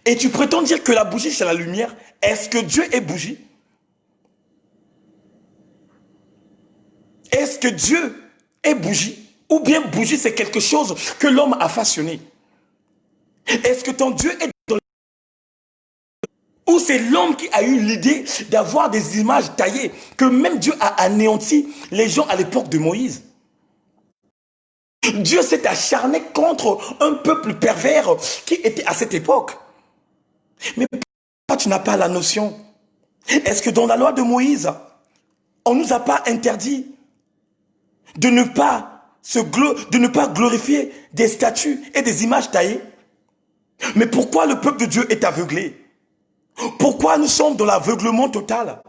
et tu prétends dire que la bougie c'est la lumière. Est-ce que Dieu est bougie? Est-ce que Dieu est bougie? Ou bien bougie c'est quelque chose que l'homme a façonné? Est-ce que ton Dieu est dans... Ou c'est l'homme qui a eu l'idée d'avoir des images taillées que même Dieu a anéanti les gens à l'époque de Moïse? Dieu s'est acharné contre un peuple pervers qui était à cette époque. Mais pourquoi tu n'as pas la notion? Est-ce que dans la loi de Moïse, on ne nous a pas interdit de ne pas glorifier des statues et des images taillées? Mais pourquoi le peuple de Dieu est aveuglé? Pourquoi nous sommes dans l'aveuglement total?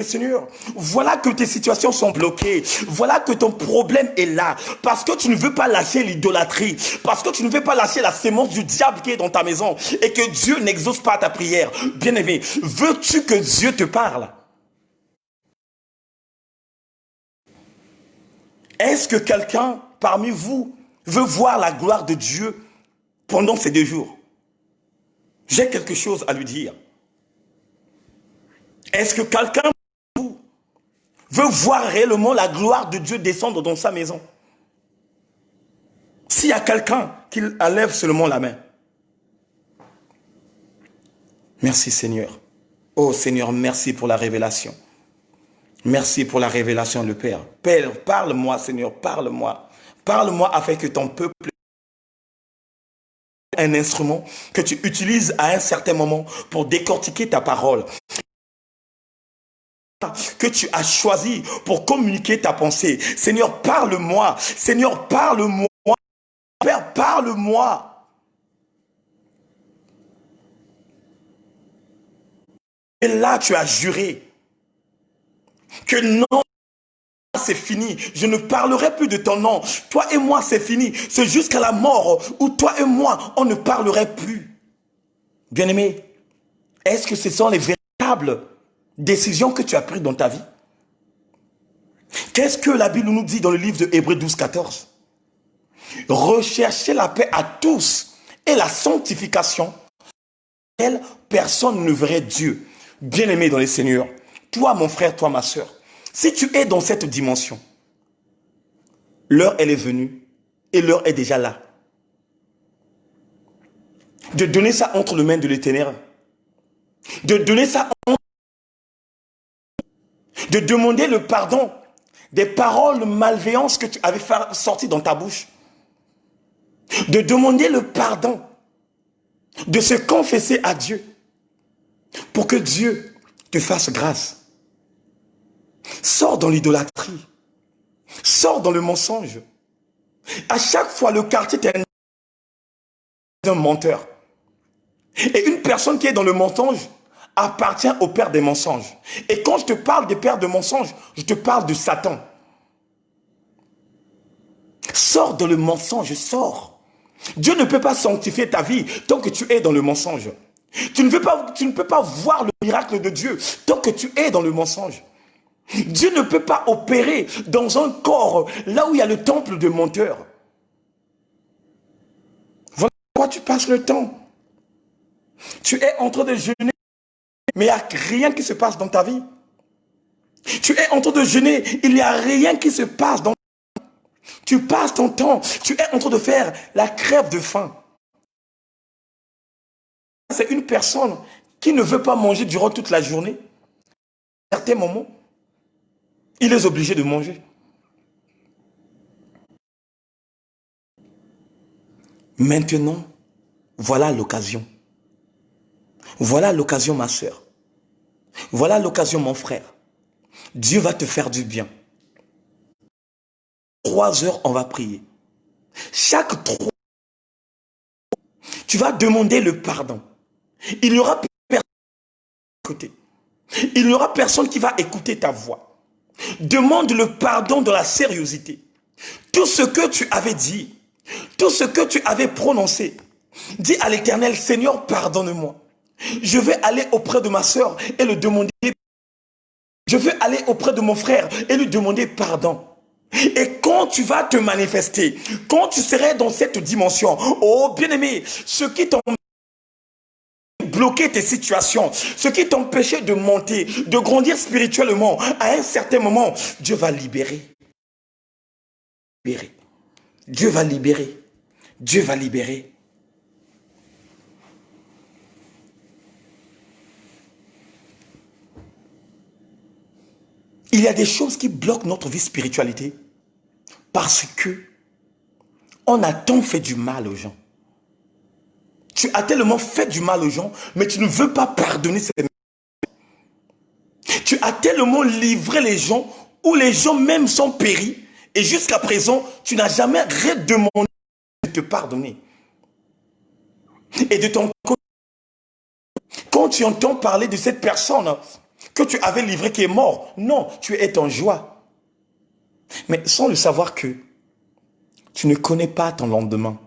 Seigneur, voilà que tes situations sont bloquées. Voilà que ton problème est là. Parce que tu ne veux pas lâcher l'idolâtrie. Parce que tu ne veux pas lâcher la sémence du diable qui est dans ta maison. Et que Dieu n'exauce pas ta prière. Bien-aimé, veux-tu que Dieu te parle? Est-ce que quelqu'un parmi vous veut voir la gloire de Dieu pendant ces 2 jours? J'ai quelque chose à lui dire. Est-ce que quelqu'un veut voir réellement la gloire de Dieu descendre dans sa maison? S'il y a quelqu'un qui enlève seulement la main. Merci Seigneur. Oh Seigneur, merci pour la révélation. Merci pour la révélation du Père. Père, parle-moi Seigneur, parle-moi. Parle-moi afin que ton peuple ait un instrument que tu utilises à un certain moment pour décortiquer ta parole. Que tu as choisi pour communiquer ta pensée. Seigneur, parle-moi. Seigneur, parle-moi. Père, parle-moi. Et là, tu as juré que non, c'est fini. Je ne parlerai plus de ton nom. Toi et moi, c'est fini. C'est jusqu'à la mort où toi et moi, on ne parlerait plus. Bien-aimé, est-ce que ce sont les véritables décisions que tu as prises dans ta vie? Qu'est-ce que la Bible nous dit dans le livre de Hébreux 12, 14? Recherchez la paix à tous et la sanctification. Quelle personne ne verrait Dieu? Bien-aimé dans les Seigneurs, toi mon frère, toi ma soeur, si tu es dans cette dimension, l'heure elle est venue et l'heure est déjà là. De donner ça entre les mains de l'Éternel. De donner ça de demander le pardon des paroles malveillantes que tu avais sorties dans ta bouche. De demander le pardon, de se confesser à Dieu pour que Dieu te fasse grâce. Sors dans l'idolâtrie, sors dans le mensonge. À chaque fois, le quartier est un menteur. Et une personne qui est dans le mensonge appartient au père des mensonges. Et quand je te parle des pères de mensonges, je te parle de Satan. Sors dans le mensonge, sors. Dieu ne peut pas sanctifier ta vie tant que tu es dans le mensonge. Tu ne peux pas voir le miracle de Dieu tant que tu es dans le mensonge. Dieu ne peut pas opérer dans un corps là où il y a le temple de menteurs. Voilà pourquoi tu passes le temps. Tu es en train de jeûner, mais il n'y a rien qui se passe dans ta vie. Tu es en train de jeûner, il n'y a rien qui se passe dans ta vie. Tu passes ton temps, tu es en train de faire la crève de faim. C'est une personne qui ne veut pas manger durant toute la journée. À certains moments, il est obligé de manger. Maintenant, voilà l'occasion. Voilà l'occasion, ma soeur. Voilà l'occasion, mon frère. Dieu va te faire du bien. 3 heures, on va prier. Chaque 3, tu vas demander le pardon. il n'y aura personne qui va écouter. Il n'y aura personne qui va écouter ta voix. Demande le pardon de la sérieuxité. Tout ce que tu avais dit, tout ce que tu avais prononcé, dis à l'Éternel, Seigneur, pardonne-moi. Je vais aller auprès de ma soeur et le demander. Je vais aller auprès de mon frère et lui demander pardon. Et quand tu vas te manifester, quand tu serais dans cette dimension, oh bien-aimé, ce qui t'ont bloqué tes situations, ce qui t'empêchait de monter, de grandir spirituellement, à un certain moment, Dieu va libérer. Dieu va libérer. Dieu va libérer. Il y a des choses qui bloquent notre vie spiritualité parce que on a tant fait du mal aux gens. Tu as tellement fait du mal aux gens, mais tu ne veux pas pardonner ces gens. Tu as tellement livré les gens où les gens même sont péris et jusqu'à présent, tu n'as jamais rien demandé de te pardonner. Et de ton côté, quand tu entends parler de cette personne que tu avais livrée qui est morte, non, tu es en joie. Mais sans le savoir que tu ne connais pas ton lendemain.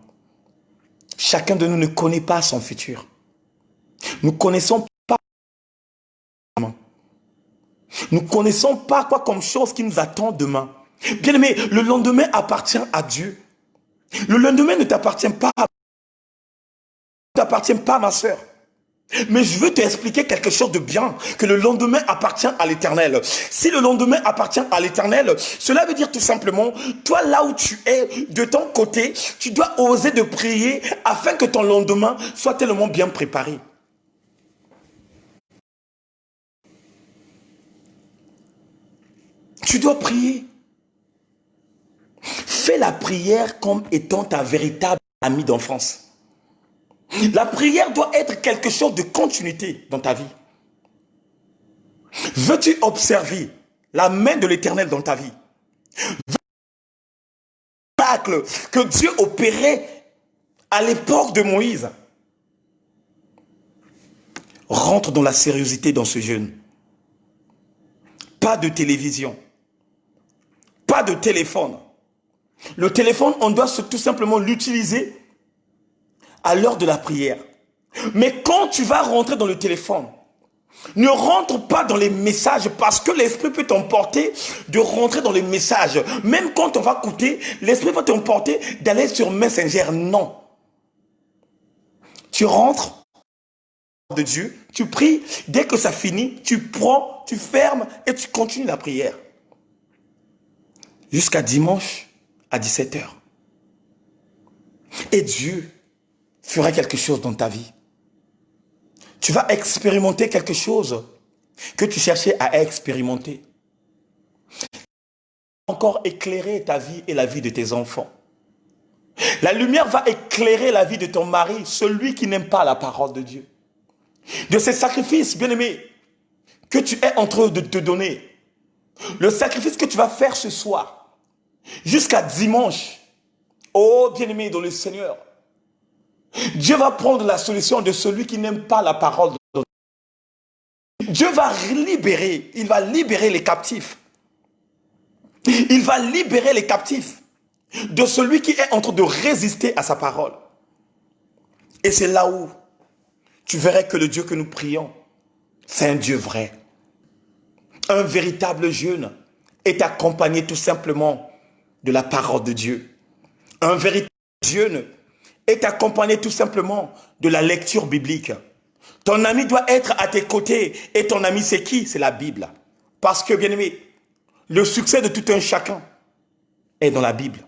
Chacun de nous ne connaît pas son futur. Nous ne connaissons pas. Nous ne connaissons pas quoi comme chose qui nous attend demain. Bien aimé, le lendemain appartient à Dieu. Le lendemain ne t'appartient pas. Ne t'appartient pas, ma soeur. Mais je veux t'expliquer quelque chose de bien, que le lendemain appartient à l'Éternel. Si le lendemain appartient à l'Éternel, cela veut dire tout simplement, toi là où tu es, de ton côté, tu dois oser de prier afin que ton lendemain soit tellement bien préparé. Tu dois prier. Fais la prière comme étant ta véritable amie d'enfance. La prière doit être quelque chose de continuité dans ta vie. Veux-tu observer la main de l'Éternel dans ta vie? Miracle que Dieu opérait à l'époque de Moïse. Rentre dans la sérieuxité dans ce jeûne. Pas de télévision. Pas de téléphone. Le téléphone, on doit tout simplement l'utiliser à l'heure de la prière. Mais quand tu vas rentrer dans le téléphone, ne rentre pas dans les messages parce que l'esprit peut t'emporter de rentrer dans les messages. Même quand on va écouter, l'esprit va t'emporter d'aller sur Messenger. Non. Tu rentres de Dieu, tu pries, dès que ça finit, tu prends, tu fermes et tu continues la prière. Jusqu'à dimanche à 17 h. Et Dieu fera quelque chose dans ta vie. Tu vas expérimenter quelque chose que tu cherchais à expérimenter. Encore éclairer ta vie et la vie de tes enfants. La lumière va éclairer la vie de ton mari, celui qui n'aime pas la parole de Dieu. De ces sacrifices, bien-aimés, que tu es en train de te donner. Le sacrifice que tu vas faire ce soir, jusqu'à dimanche. Oh, bien-aimé dans le Seigneur. Dieu va prendre la solution de celui qui n'aime pas la parole de Dieu. Dieu va libérer, il va libérer les captifs. Il va libérer les captifs de celui qui est en train de résister à sa parole. Et c'est là où tu verrais que le Dieu que nous prions, c'est un Dieu vrai. Un véritable jeûne est accompagné tout simplement de la parole de Dieu. Un véritable jeûne est accompagné tout simplement de la lecture biblique. Ton ami doit être à tes côtés. Et ton ami, c'est qui? C'est la Bible. Parce que, bien aimé, le succès de tout un chacun est dans la Bible.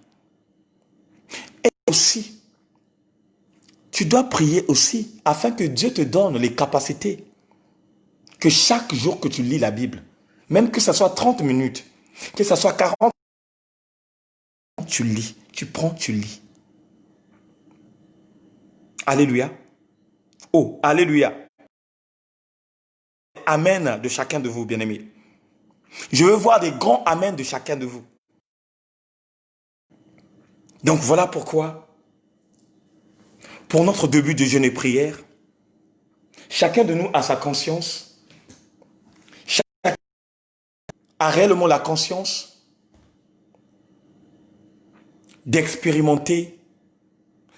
Et aussi, tu dois prier aussi afin que Dieu te donne les capacités. Que chaque jour que tu lis la Bible, même que ce soit 30 minutes, que ce soit 40, tu lis, tu prends, tu lis. Alléluia. Oh, alléluia. Amen de chacun de vous, bien-aimés. Je veux voir des grands amen de chacun de vous. Donc voilà pourquoi, pour notre début de jeûne et prière, Chacun de nous a sa conscience. Chacun a réellement la conscience d'expérimenter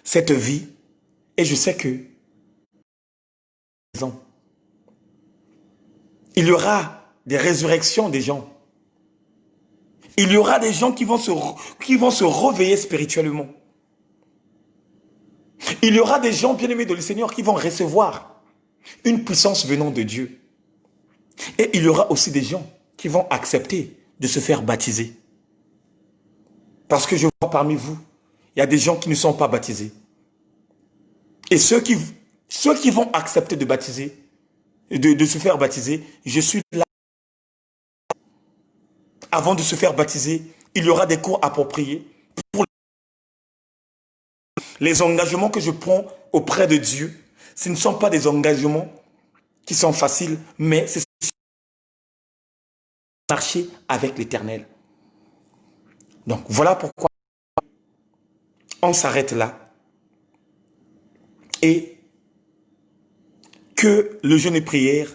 cette vie. Et je sais que il y aura des résurrections des gens. Il y aura des gens qui vont se réveiller spirituellement. Il y aura des gens bien-aimés de le Seigneur qui vont recevoir une puissance venant de Dieu. Et il y aura aussi des gens qui vont accepter de se faire baptiser. Parce que je vois parmi vous, il y a des gens qui ne sont pas baptisés. Et ceux qui vont accepter de baptiser, de se faire baptiser, je suis là. Avant de se faire baptiser, il y aura des cours appropriés pour les engagements que je prends auprès de Dieu. Ce ne sont pas des engagements qui sont faciles, mais c'est marcher avec l'Éternel. Donc voilà pourquoi on s'arrête là. Et que le jeûne et prière,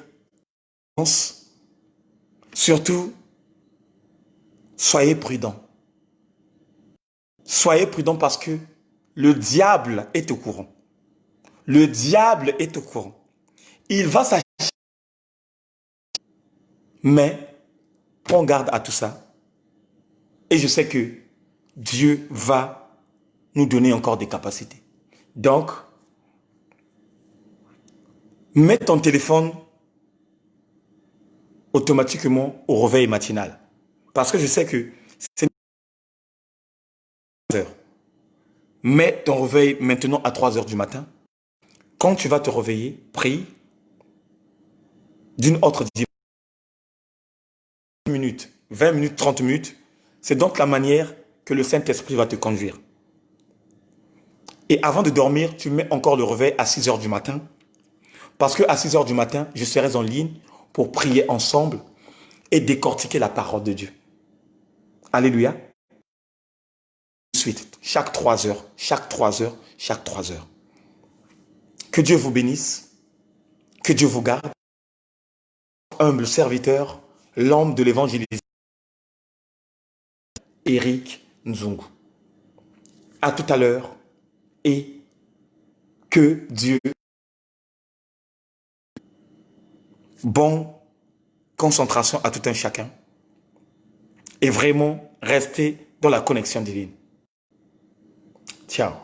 surtout, soyez prudents. Soyez prudents parce que le diable est au courant. Le diable est au courant. Il va s'acheter. Mais prends garde à tout ça. Et je sais que Dieu va nous donner encore des capacités. Donc, mets ton téléphone automatiquement au réveil matinal. Parce que je sais que c'est 3 heures. Mets ton réveil maintenant à 3 heures du matin. Quand tu vas te réveiller, prie d'une autre 10 minutes, 20 minutes, 30 minutes. C'est donc la manière que le Saint-Esprit va te conduire. Et avant de dormir, tu mets encore le réveil à 6 heures du matin. Parce qu'à 6 heures du matin, je serai en ligne pour prier ensemble et décortiquer la parole de Dieu. Alléluia. Ensuite, chaque 3 heures, chaque 3 heures, chaque 3 heures. Que Dieu vous bénisse, que Dieu vous garde. Humble serviteur, l'homme de l'évangélisation, Éric Nzungu. À tout à l'heure et que Dieu... Bonne concentration à tout un chacun et vraiment rester dans la connexion divine. Ciao.